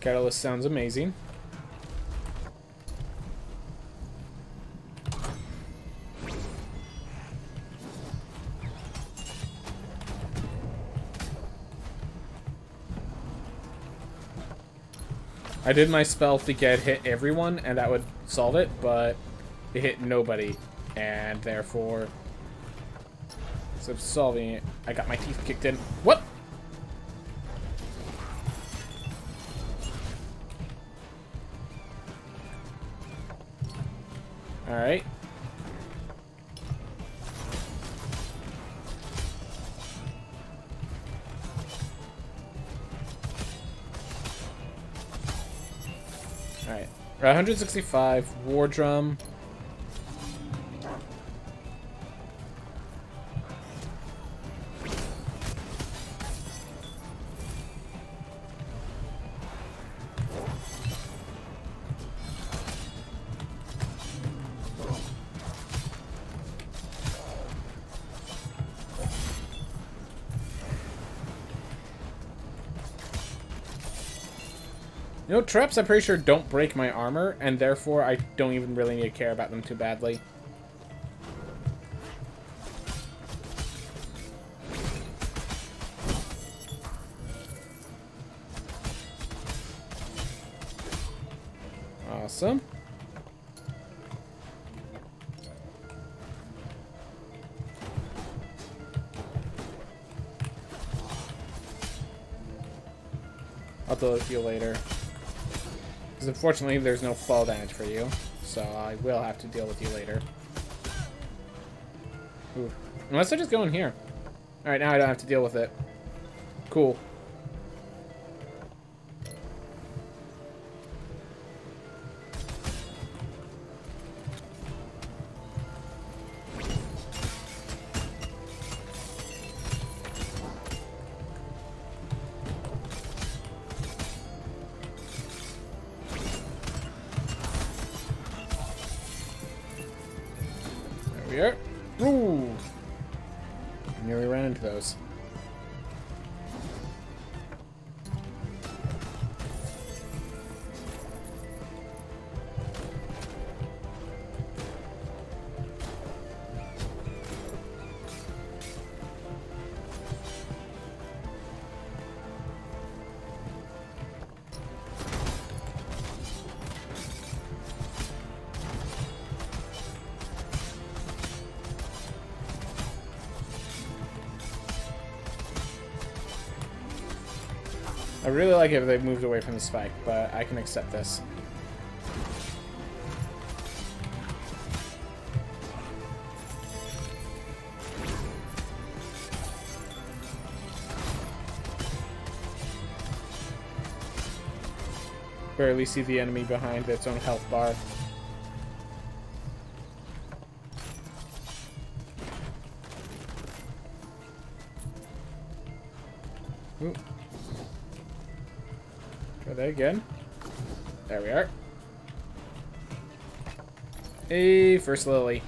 Catalyst sounds amazing. I did my spell to hit everyone, and that would solve it, but it hit nobody, and therefore, instead of solving it, I got my teeth kicked in. What? Alright. Alright. 165, War Drum. You know, traps I'm pretty sure don't break my armor, and therefore I don't even really need to care about them too badly. Awesome. I'll deal with you later. Because unfortunately there's no fall damage for you. So I will have to deal with you later. Ooh. Unless I just go in here. Alright, now I don't have to deal with it. Cool. There we are. Ooh! I nearly ran into those. I really like it if they moved away from the spike, but I can accept this. Barely see the enemy behind its own health bar. Ooh. Try that again. There we are. Hey, First Lily.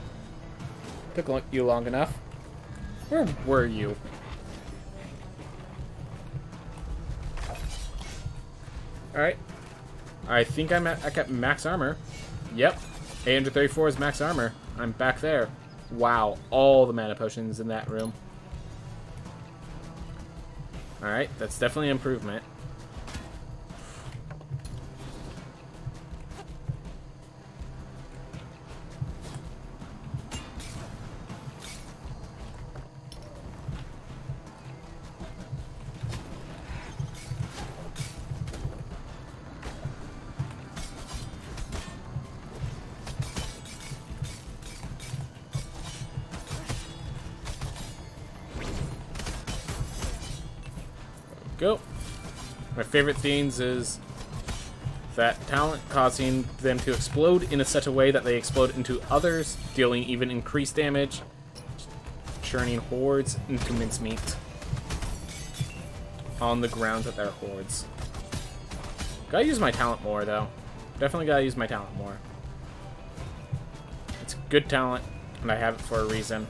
Took you long enough. Where were you? Alright. I think I got max armor. Yep. 834 is max armor. I'm back there. Wow. All the mana potions in that room. Alright. That's definitely an improvement. Go. My favorite things is that talent causing them to explode in a such a way that they explode into others, dealing even increased damage, churning hordes into mincemeat on the ground that they're hordes. Gotta use my talent more, though. Definitely gotta use my talent more. It's good talent, and I have it for a reason.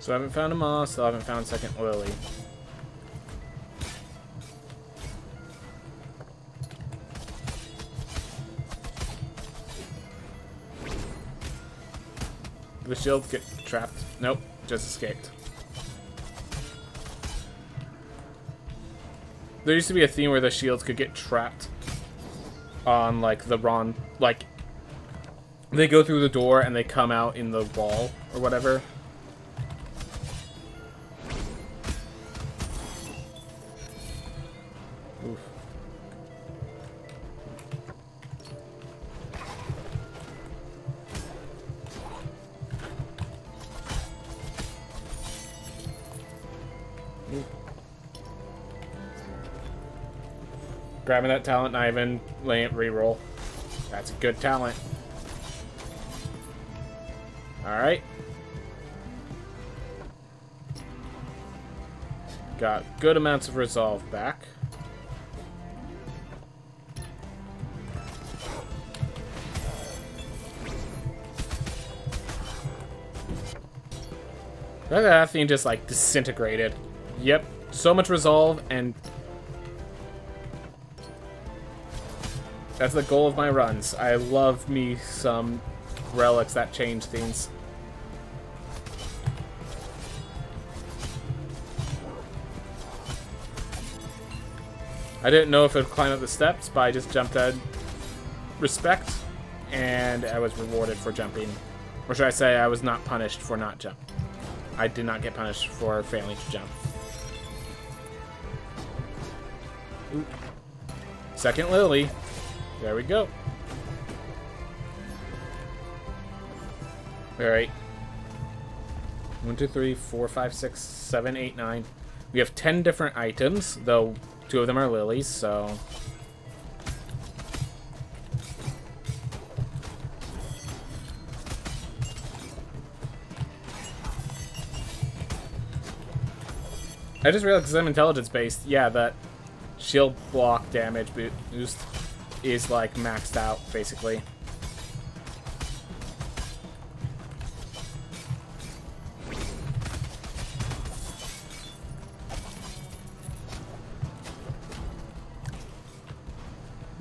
So I haven't found a moss, still haven't found second lily. The shield get trapped? Nope, just escaped. There used to be a theme where the shields could get trapped on, like, the wrong... Like, they go through the door and they come out in the wall or whatever. Oof. Oof. Grabbing that talent knife and laying it reroll. That's a good talent. Alright. Got good amounts of resolve back. That thing just, like, disintegrated. Yep. So much resolve, and that's the goal of my runs. I love me some relics that change things. I didn't know if it would climb up the steps, but I just jumped out. Respect, and I was rewarded for jumping. Or should I say, I was not punished for not jumping. I did not get punished for failing to jump. Ooh. Second Lily. There we go. Alright. 1, 2, 3, 4, 5, 6, 7, 8, 9. We have 10 different items, though 2 of them are lilies, so... I just realized, because I'm intelligence-based, yeah, that shield block damage boost is, like, maxed out, basically.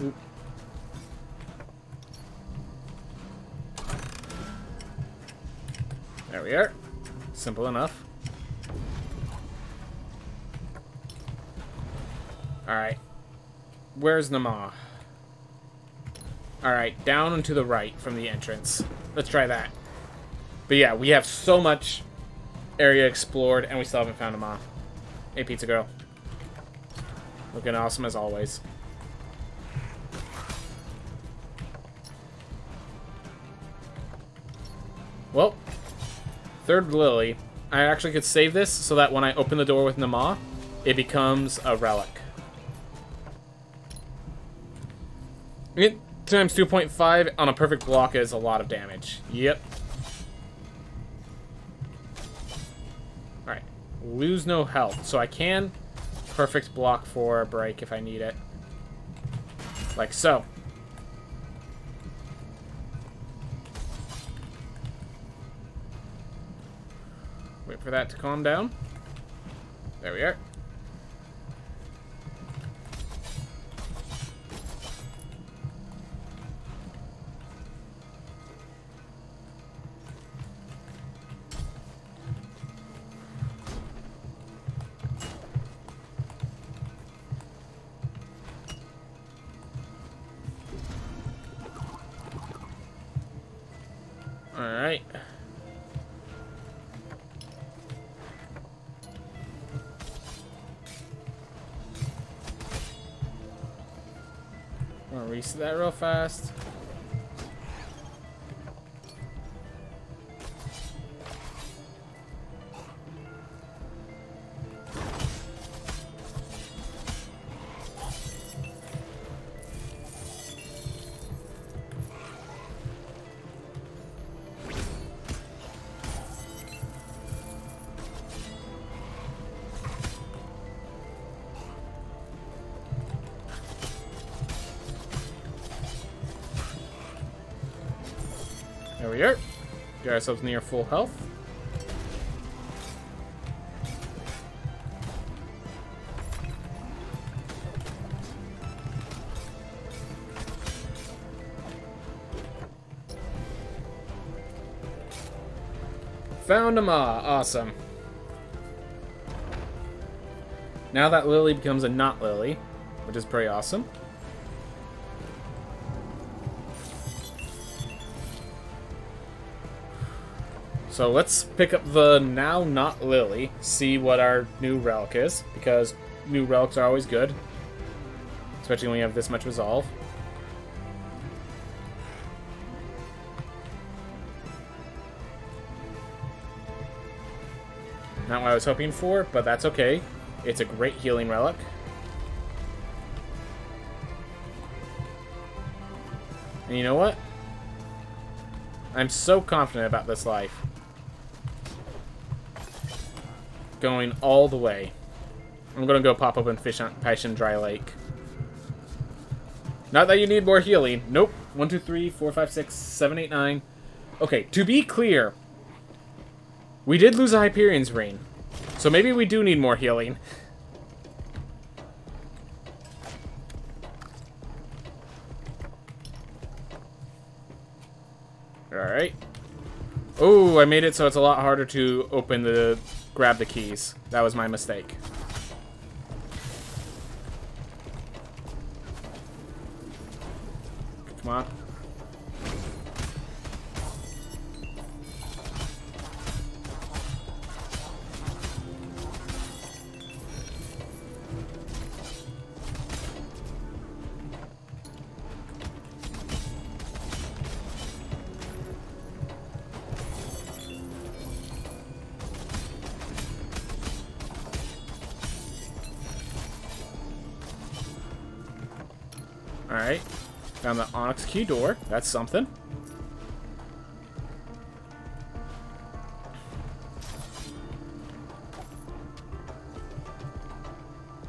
Oop. There we are. Simple enough. Alright. Where's Nama? Alright, down and to the right from the entrance. Let's try that. But yeah, we have so much area explored, and we still haven't found Nama. Hey, Pizza Girl. Looking awesome as always. Well, third Lily. I actually could save this so that when I open the door with Nama, it becomes a relic. It times 2.5 on a perfect block is a lot of damage. Yep. Alright. Lose no health. So I can perfect block for a break if I need it. Like so. Wait for that to calm down. There we are. Alright. I'm gonna reset that real fast. There we are. Get ourselves near full health. Found a Ma. Awesome. Now that Lily becomes a not Lily, which is pretty awesome. So let's pick up the now not Lily, see what our new relic is, because new relics are always good, especially when you have this much resolve. Not what I was hoping for, but that's okay. It's a great healing relic. And you know what? I'm so confident about this life. Going all the way. I'm gonna go pop open Fish on Passion Dry Lake. Not that you need more healing. Nope. 1, 2, 3, 4, 5, 6, 7, 8, 9. Okay, to be clear, we did lose a Hyperion's Ring. So maybe we do need more healing. Alright. Oh, I made it so it's a lot harder to open the... grab the keys. That was my mistake. Come on. Alright. Found the Onyx key door. That's something.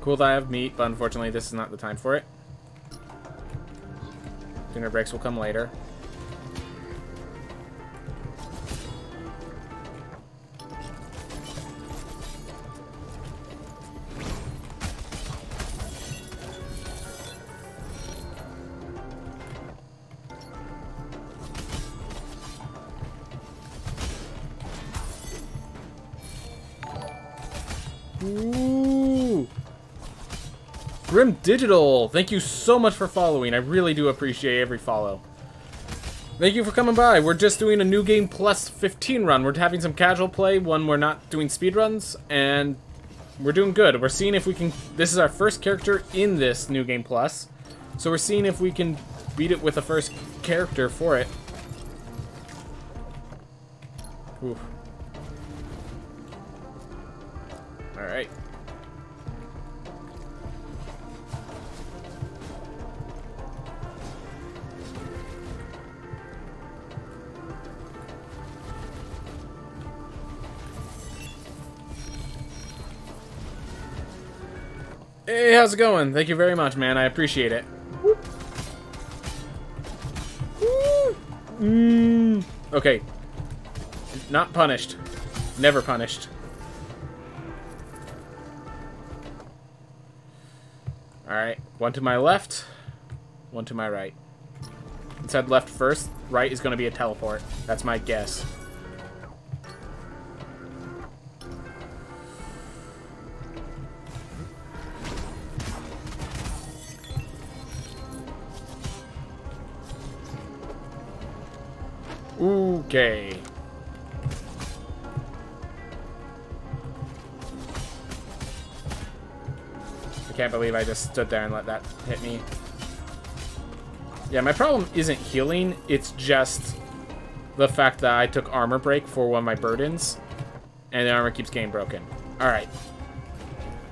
Cool that I have meat, but unfortunately this is not the time for it. Dinner breaks will come later. Ooh. Grim Digital, thank you so much for following. I really do appreciate every follow. Thank you for coming by. We're just doing a new game plus 15 run. We're having some casual play, one we're not doing speed runs, and we're doing good. We're seeing if we can... This is our first character in this new game plus, so we're seeing if we can beat it with the first character for it. Oof. Alright. Hey, how's it going? Thank you very much, man. I appreciate it. Okay. Not punished. Never punished. Alright, one to my left, one to my right. It said left first, right is going to be a teleport. That's my guess. Okay. I can't believe I just stood there and let that hit me. Yeah, my problem isn't healing, it's just the fact that I took armor break for one of my burdens, and the armor keeps getting broken. Alright.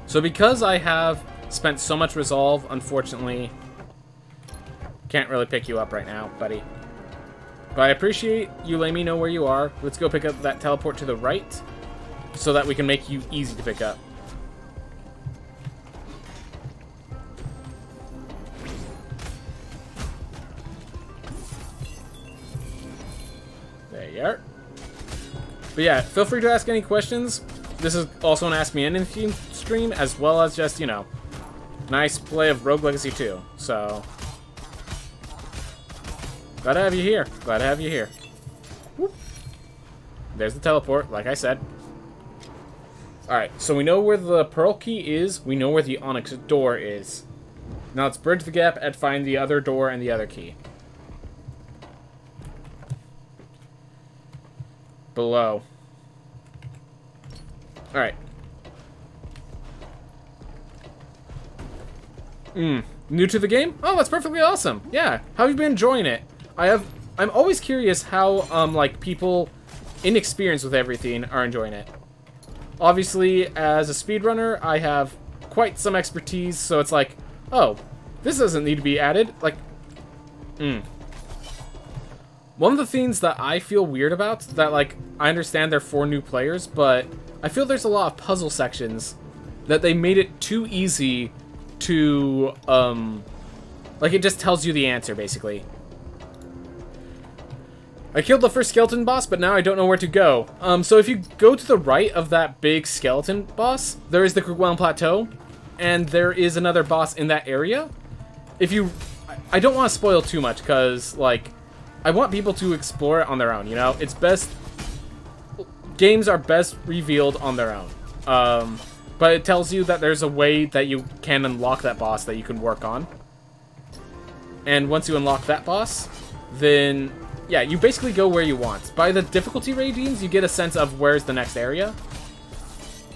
So because I have spent so much resolve, unfortunately, can't really pick you up right now, buddy. But I appreciate you letting me know where you are. Let's go pick up that teleport to the right, so that we can make you easy to pick up. There you are. But yeah, feel free to ask any questions. This is also an Ask Me Anything stream, as well as just, you know, nice play of Rogue Legacy 2. So, glad to have you here. Glad to have you here. Whoop. There's the teleport, like I said. Alright, so we know where the Pearl Key is. We know where the Onyx door is. Now let's bridge the gap and find the other door and the other key. Below. Alright. New to the game? Oh, that's perfectly awesome. Yeah. How have you been enjoying it? I'm always curious how, like, people inexperienced with everything are enjoying it. Obviously, as a speedrunner, I have quite some expertise, so it's like, oh, this doesn't need to be added. Like, One of the things that I feel weird about, that, like, I understand they're for new players, but I feel there's a lot of puzzle sections that they made it too easy to, like, it just tells you the answer, basically. I killed the first skeleton boss, but now I don't know where to go. So if you go to the right of that big skeleton boss, there is the Kerguelen Plateau, and there is another boss in that area. If you... I don't want to spoil too much, because, like, I want people to explore it on their own, you know? It's best... Games are best revealed on their own. But it tells you that there's a way that you can unlock that boss that you can work on. And once you unlock that boss, then... yeah, you basically go where you want. By the difficulty ratings, you get a sense of where's the next area.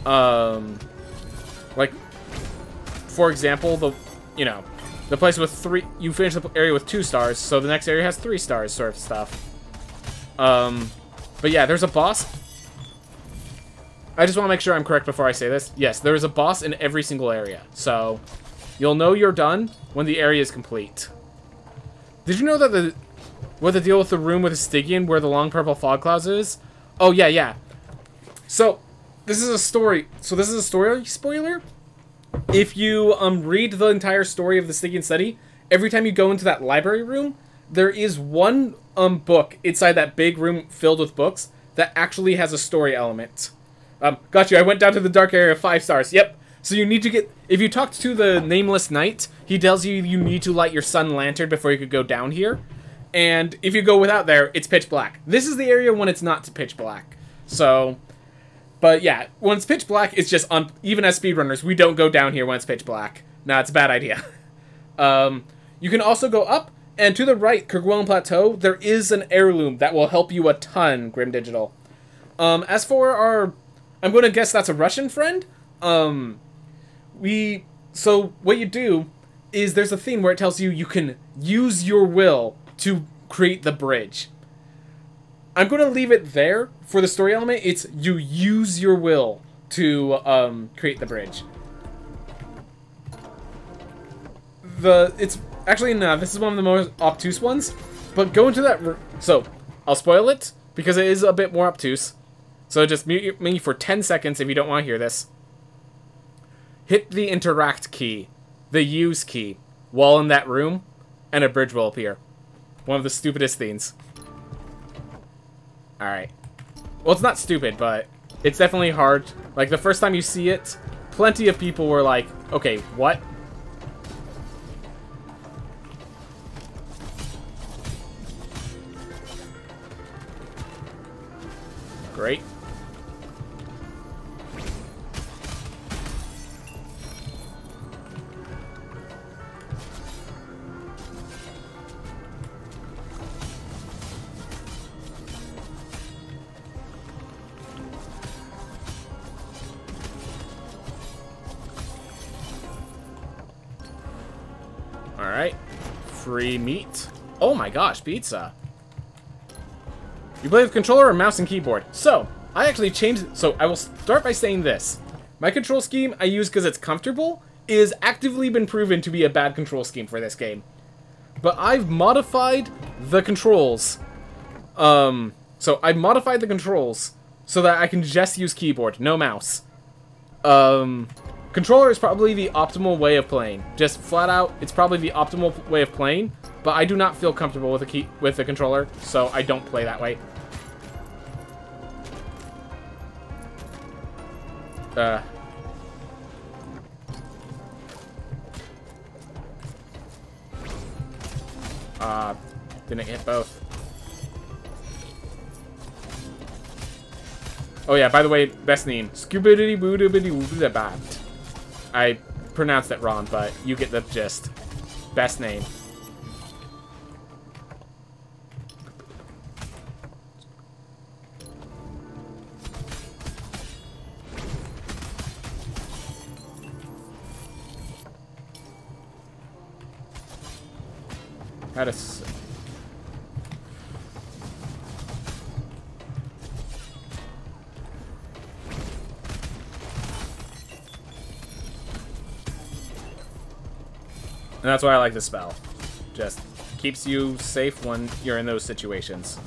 Like, for example, the place with 3... you finish the area with 2 stars, so the next area has 3 stars, sort of stuff. But yeah, there's a boss. I just want to make sure I'm correct before I say this. Yes, there is a boss in every single area, so you'll know you're done when the area is complete. Did you know that what the deal with the room with the Stygian where the long purple fog clouds is? Oh, yeah. So, this is a story. So, this is a story spoiler. If you read the entire story of the Stygian study, every time you go into that library room, there is one book inside that big room filled with books that actually has a story element. Got you. I went down to the dark area, 5 stars. Yep. So you need to get... if you talk to the nameless knight, he tells you you need to light your sun lantern before you could go down here. And if you go without there, it's pitch black. This is the area when it's not pitch black. So, but yeah, when it's pitch black, it's just on. Even as speedrunners, we don't go down here when it's pitch black. Nah, it's a bad idea. You can also go up, and to the right, Kerguelen Plateau, there is an heirloom that will help you a ton, Grim Digital. As for our... I'm going to guess that's a Russian friend. So what you do is there's a theme where it tells you you can use your will to create the bridge. I'm going to leave it there for the story element. It's you use your will to create the bridge. It's actually, no, this is one of the most obtuse ones. But go into that... so, I'll spoil it because it is a bit more obtuse. So just mute me for 10 seconds if you don't want to hear this. Hit the interact key, the use key, while in that room, and a bridge will appear. One of the stupidest things. Alright. Well, it's not stupid, but it's definitely hard. Like, the first time you see it, plenty of people were like, okay, what? Great. Alright. Free meat. Oh my gosh, pizza. You play with controller or mouse and keyboard? So, I actually changed... so, I will start by saying this. My control scheme I use because it's comfortable is actively been proven to be a bad control scheme for this game. But I've modified the controls. So, I modified the controls so that I can just use keyboard, no mouse. Controller is probably the optimal way of playing. Just flat out, it's probably the optimal way of playing, but I do not feel comfortable with the controller, so I don't play that way. Didn't hit both. Oh yeah, by the way, best name. Scooby-Doo-Boo-Doo-Boo-Doo-Bat. I pronounced it wrong, but you get the gist. Best name. How to... And that's why I like the spell. Just keeps you safe when you're in those situations.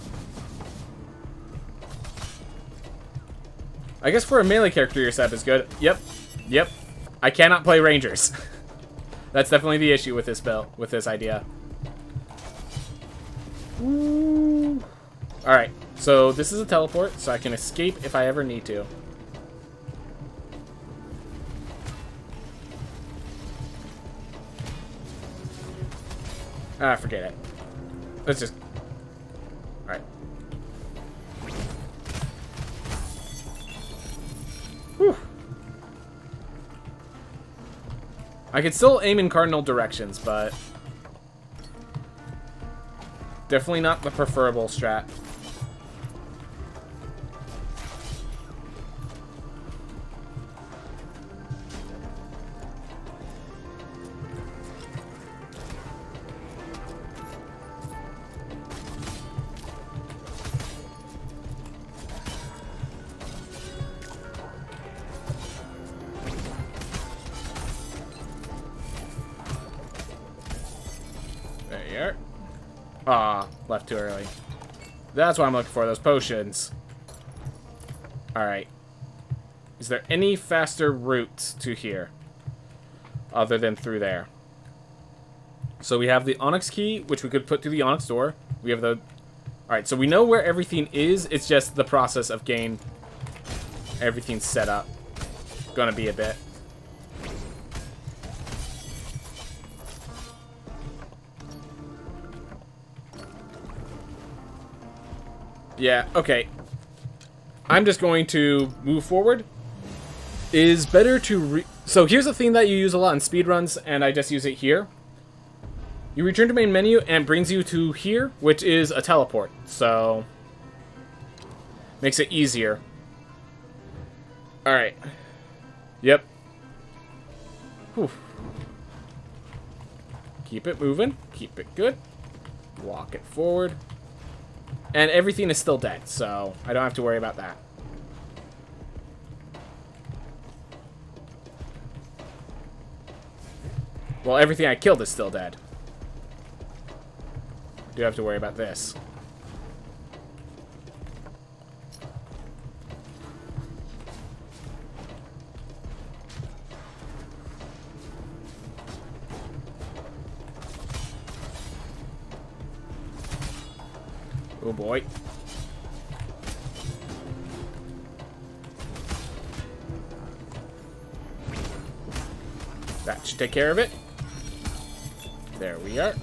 I guess for a melee character, your setup is good. Yep. Yep. I cannot play Rangers. That's definitely the issue with this build, with this idea. Alright, so this is a teleport, so I can escape if I ever need to. Ah, forget it. Let's just... Alright. Whew. I could still aim in cardinal directions, but... definitely not the preferable strat. There you are. Ah, left too early. That's what I'm looking for, those potions. Alright. Is there any faster route to here? Other than through there. So we have the Onyx key, which we could put through the Onyx door. We have the... Alright, so we know where everything is. It's just the process of getting everything set up. Gonna be a bit. Yeah, okay. I'm just going to move forward. Is better to so here's a thing that you use a lot in speedruns, and I just use it here. You return to main menu, and it brings you to here, which is a teleport. So, makes it easier. Alright. Yep. Whew. Keep it moving. Keep it good. Walk it forward. And everything is still dead, so I don't have to worry about that. Well, everything I killed is still dead. Do have to worry about this. Oh boy. That should take care of it. There we are.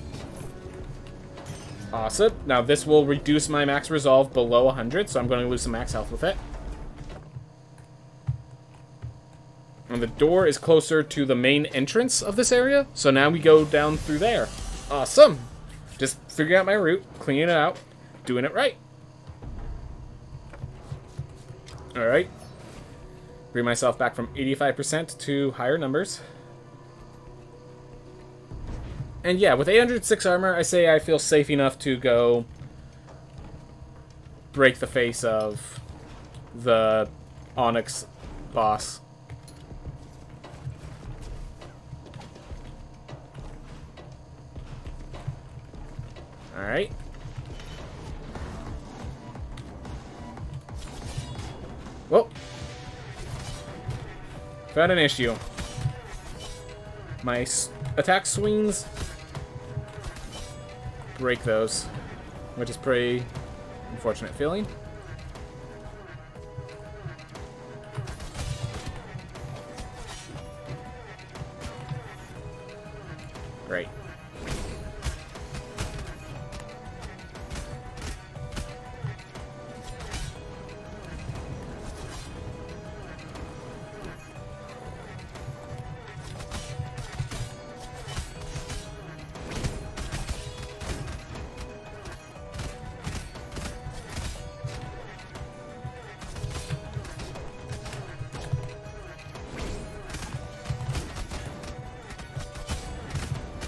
Awesome. Now this will reduce my max resolve below 100, so I'm going to lose some max health with it. And the door is closer to the main entrance of this area, so now we go down through there. Awesome. Just figuring out my route, cleaning it out. Doing it right. Alright. Bring myself back from 85% to higher numbers. And yeah, with 806 armor, I say I feel safe enough to go break the face of the Onyx boss. Alright. Whoa. Found an issue. My attack swings break those, which is pretty unfortunate feeling. Great.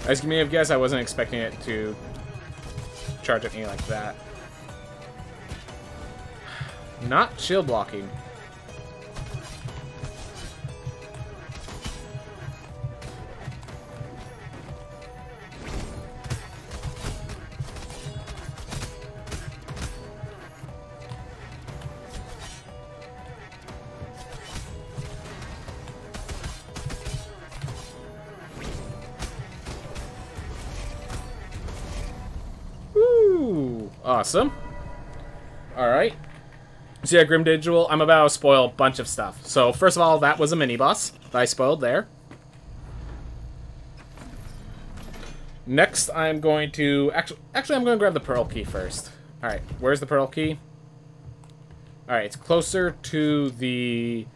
As you may have guessed, I wasn't expecting it to charge at me like that. Not shield blocking. Awesome. Alright. So yeah, Grim Digital, I'm about to spoil a bunch of stuff. So first of all, that was a mini-boss that I spoiled there. Next, I'm going to... Actually, I'm going to grab the Pearl Key first. Alright, where's the Pearl Key? Alright, it's closer to the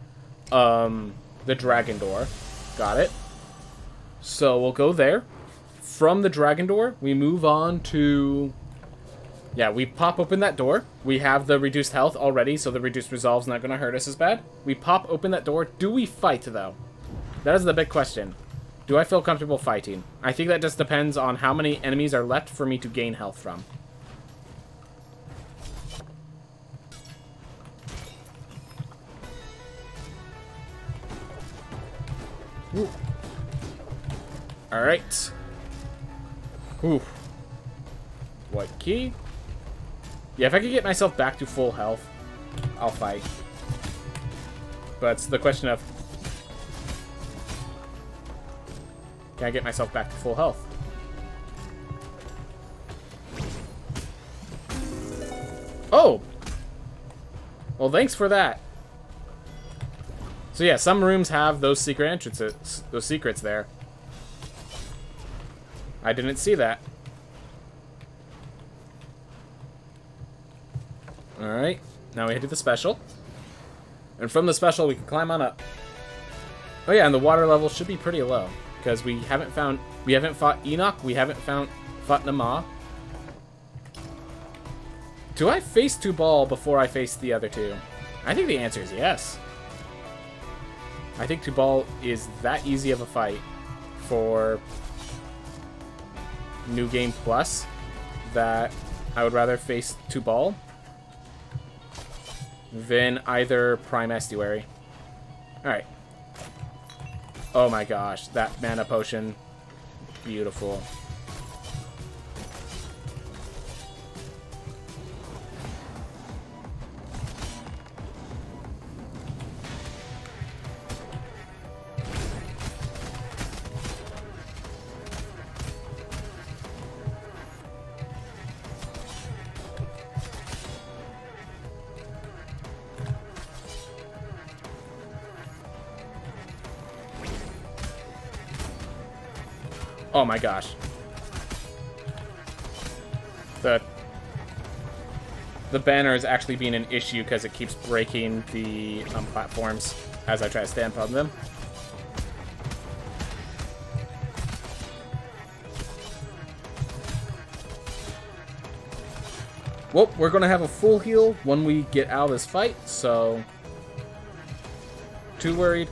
Dragon Door. Got it. So we'll go there. From the Dragon Door, we move on to... Yeah, we pop open that door. We have the reduced health already, so the reduced resolve's not going to hurt us as bad. We pop open that door. Do we fight, though? That is the big question. Do I feel comfortable fighting? I think that just depends on how many enemies are left for me to gain health from. Alright. Ooh. White key. Yeah, if I could get myself back to full health, I'll fight. But it's the question of... Can I get myself back to full health? Oh! Well, thanks for that. So yeah, some rooms have those secret entrances, those secrets there. I didn't see that. Alright, now we head to the special. And from the special, we can climb on up. Oh yeah, and the water level should be pretty low. Because we haven't fought Enoch, we haven't fought Nama. Do I face Tubal before I face the other two? I think the answer is yes. I think Tubal is that easy of a fight for New Game Plus that I would rather face Tubal than either Prime Estuary. Alright. Oh my gosh, that mana potion. Beautiful. Oh my gosh. The banner is actually being an issue because it keeps breaking the platforms as I try to stand on them. Well, we're going to have a full heal when we get out of this fight, so... Too worried.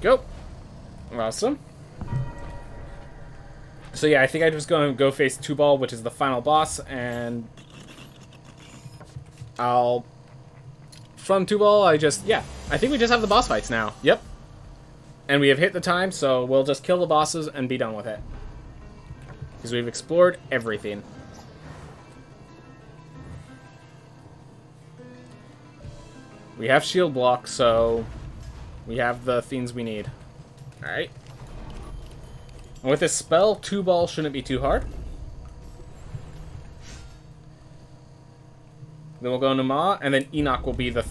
Go. Awesome. So yeah, I think I'm just going to go face Tubal, which is the final boss, and I'll... From Tubal, I think we just have the boss fights now. Yep. And we have hit the time, so we'll just kill the bosses and be done with it. Because we've explored everything. We have shield block, so... We have the things we need. Alright. And with this spell, Tubal shouldn't be too hard. Then we'll go into Ma, and then Enoch will be the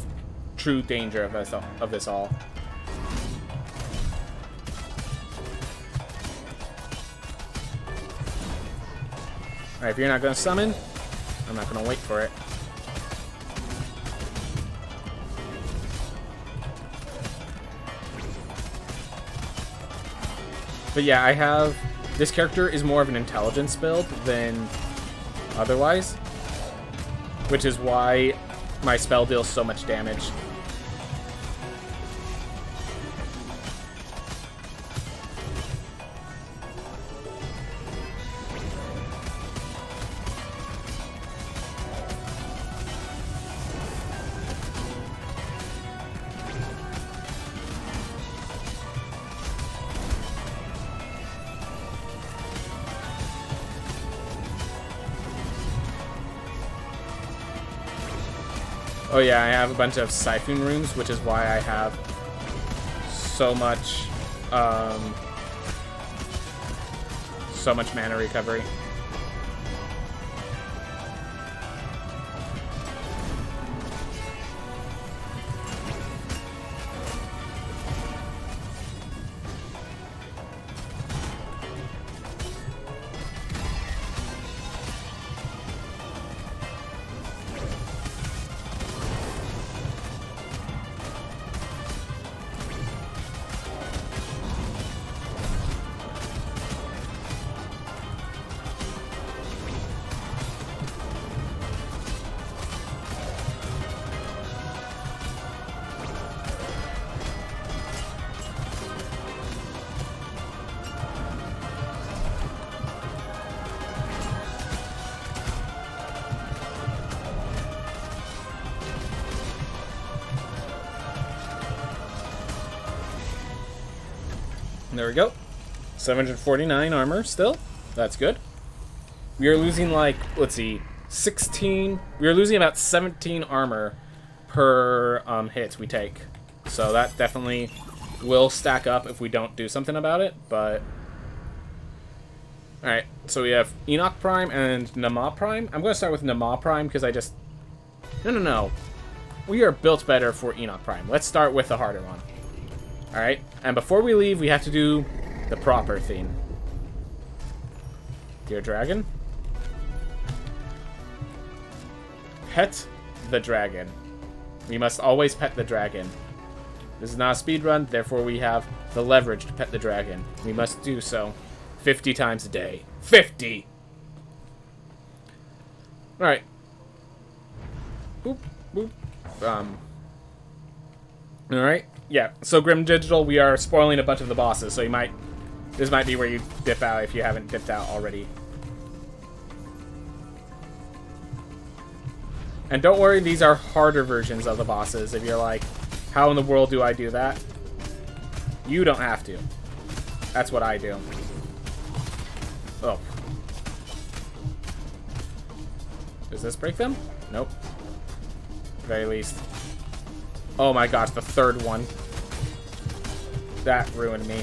true danger of this all. Alright, if you're not going to summon, I'm not going to wait for it. But yeah, I have... This character is more of an intelligence build than otherwise. Which is why my spell deals so much damage. Oh yeah, I have a bunch of Siphon rooms, which is why I have so much mana recovery. There we go. 749 armor still. That's good. We are losing, like, let's see, 16. We are losing about 17 armor per hit we take. So that definitely will stack up if we don't do something about it, but... Alright, so we have Enoch Prime and Nama Prime. I'm going to start with Nama Prime because I just... No. We are built better for Enoch Prime. Let's start with the harder one. Alright, and before we leave, we have to do the proper thing. Dear Dragon. Pet the dragon. We must always pet the dragon. This is not a speedrun, therefore we have the leverage to pet the dragon. We must do so 50 times a day. 50! Alright. Boop, boop. Alright. Yeah, so Grim Digital, we are spoiling a bunch of the bosses, so this might be where you dip out if you haven't dipped out already. And don't worry, these are harder versions of the bosses. If you're like, how in the world do I do that? You don't have to. That's what I do. Oh. Does this break them? Nope. At the very least. Oh my gosh, the third one. That ruined me.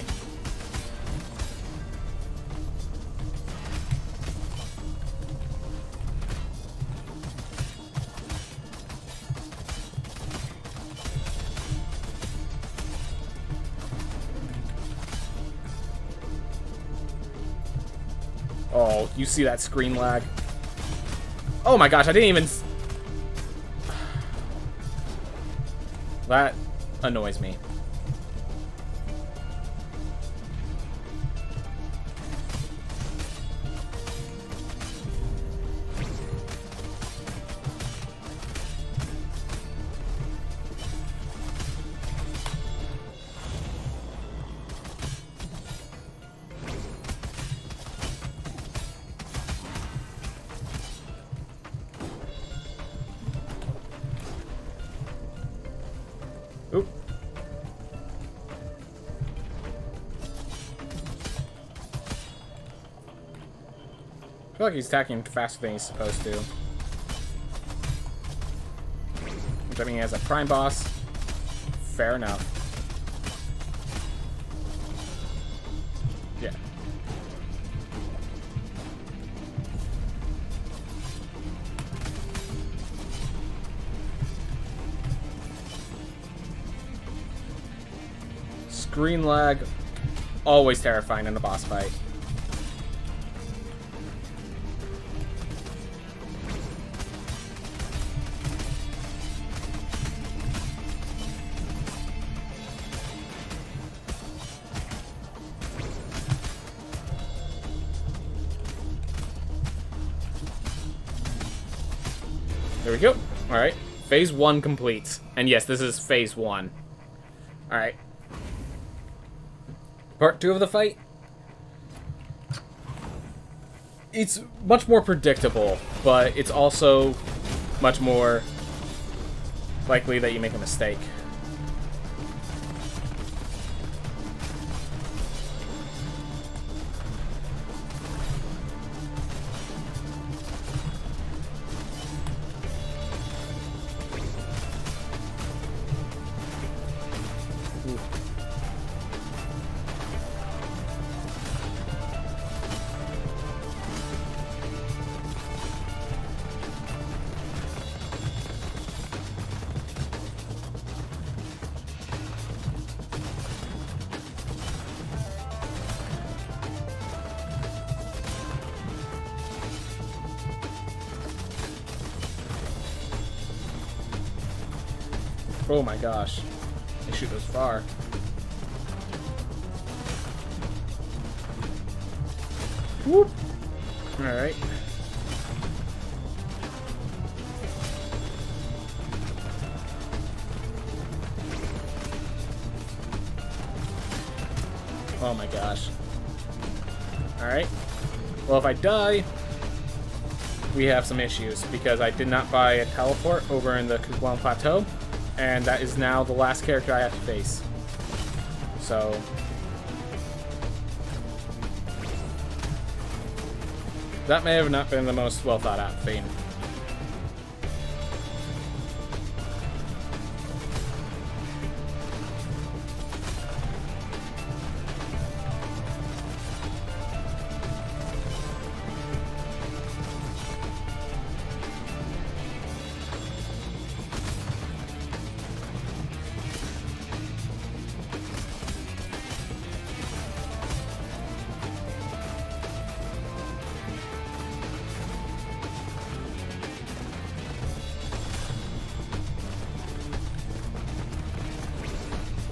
Oh, you see that screen lag? Oh my gosh, I didn't even... That annoys me. Oop. I feel like he's attacking faster than he's supposed to. Which I mean, as a prime boss, fair enough. Yeah. Screen lag, always terrifying in a boss fight. There we go. Alright. Phase 1 complete. And yes, this is phase 1. Alright. Part 2 of the fight. It's much more predictable, but it's also much more likely that you make a mistake. Oh my gosh. They shoot those far. Whoop. Alright. Oh my gosh. Alright. Well, if I die, we have some issues, because I did not buy a teleport over in the Kukulkan Plateau, and that is now the last character I have to face. So... that may have not been the most well thought out thing.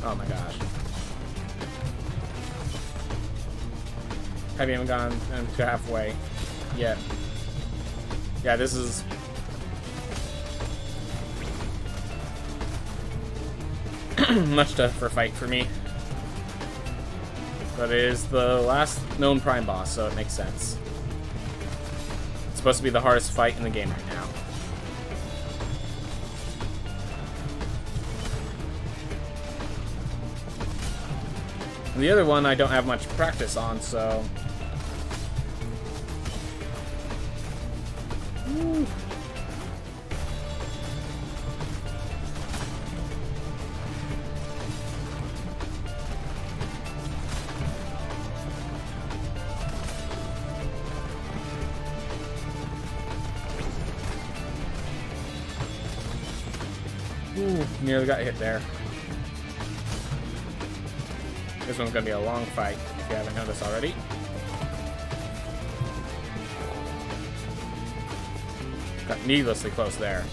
Oh my gosh. Haven't even gone to halfway yet. Yeah, this is... much tougher fight for me. But it is the last known Prime boss, so it makes sense. It's supposed to be the hardest fight in the game right now. And the other one I don't have much practice on, so... Woo. Ooh, nearly got hit there. This one's gonna be a long fight, if you haven't noticed already. Got needlessly close there.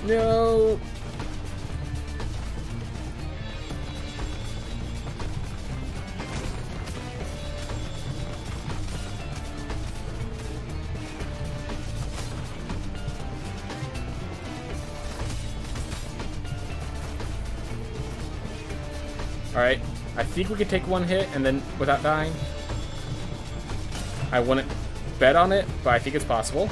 No! Alright, I think we could take one hit and then without dying. I wouldn't bet on it, but I think it's possible.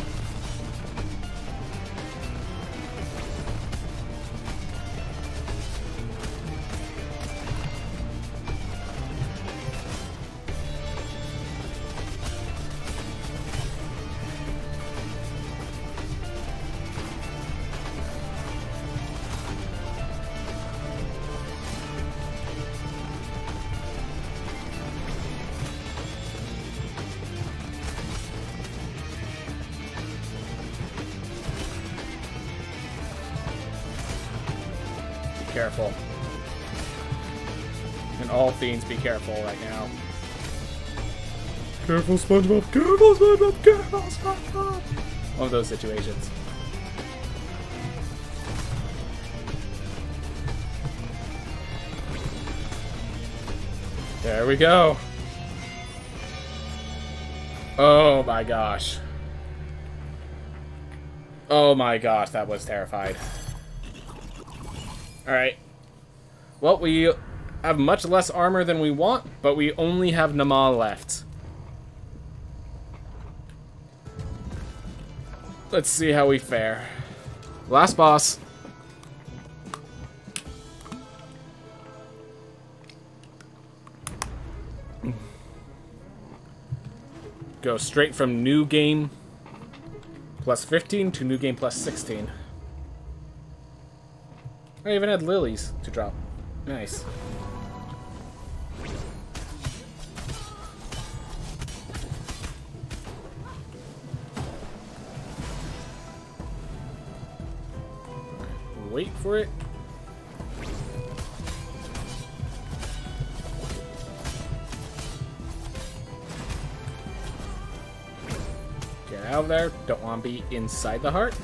Careful. And all fiends be careful right now. Careful, SpongeBob! Careful, SpongeBob! Careful, SpongeBob! One of those situations. There we go. Oh my gosh. Oh my gosh, that was terrified. Alright. Well, we have much less armor than we want, but we only have Nama left. Let's see how we fare. Last boss. Go straight from new game plus 15 to new game plus 16. I even had lilies to drop. Nice. Wait for it. out of there. Don't want to be inside the heart.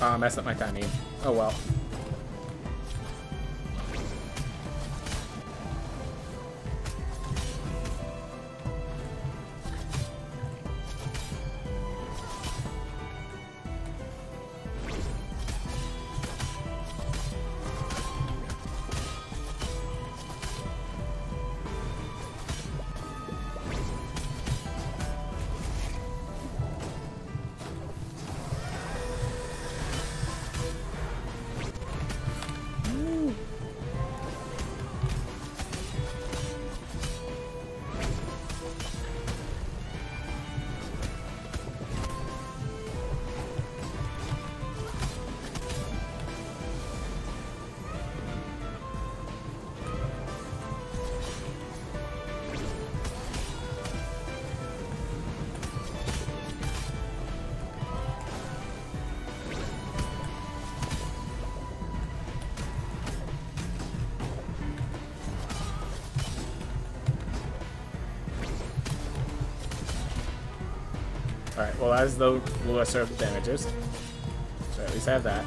Oh, I messed up my timing. Oh well. Alright, well as the lesser of the damages. So at least I have that.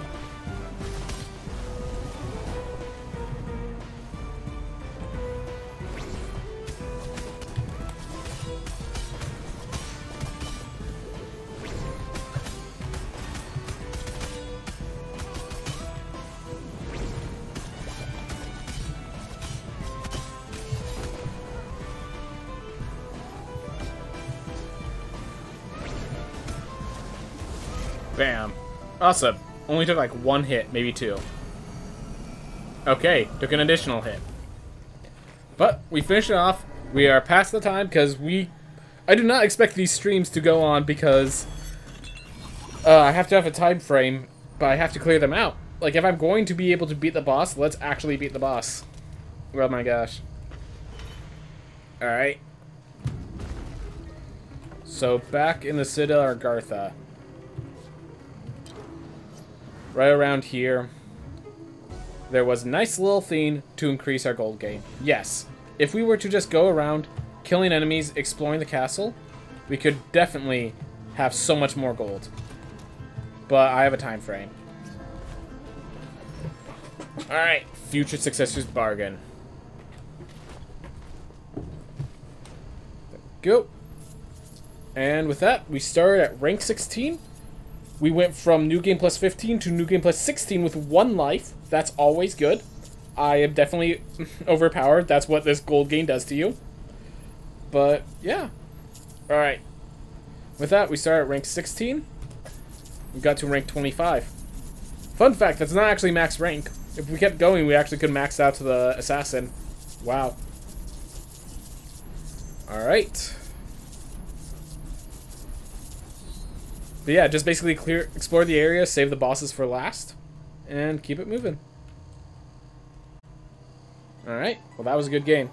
Bam. Awesome. Only took like one hit, maybe two. Okay, took an additional hit. But we finished it off. We are past the time because I do not expect these streams to go on because I have to have a time frame, but I have to clear them out. Like if I'm going to be able to beat the boss, let's actually beat the boss. Oh my gosh. Alright. So back in the Citadel or Gartha. Right around here, there was a nice little thing to increase our gold gain. Yes, if we were to just go around killing enemies, exploring the castle, we could definitely have so much more gold. But I have a time frame. Alright, future successors bargain. Go. And with that, we started at rank 16. We went from New Game Plus 15 to New Game Plus 16 with 1 life. That's always good. I am definitely overpowered. That's what this gold gain does to you. But, yeah. Alright. With that, we started at rank 16. We got to rank 25. Fun fact, that's not actually max rank. If we kept going, we actually could max out to the assassin. Wow. Alright. But yeah, just basically explore the area, save the bosses for last, and keep it moving. Alright, well that was a good game.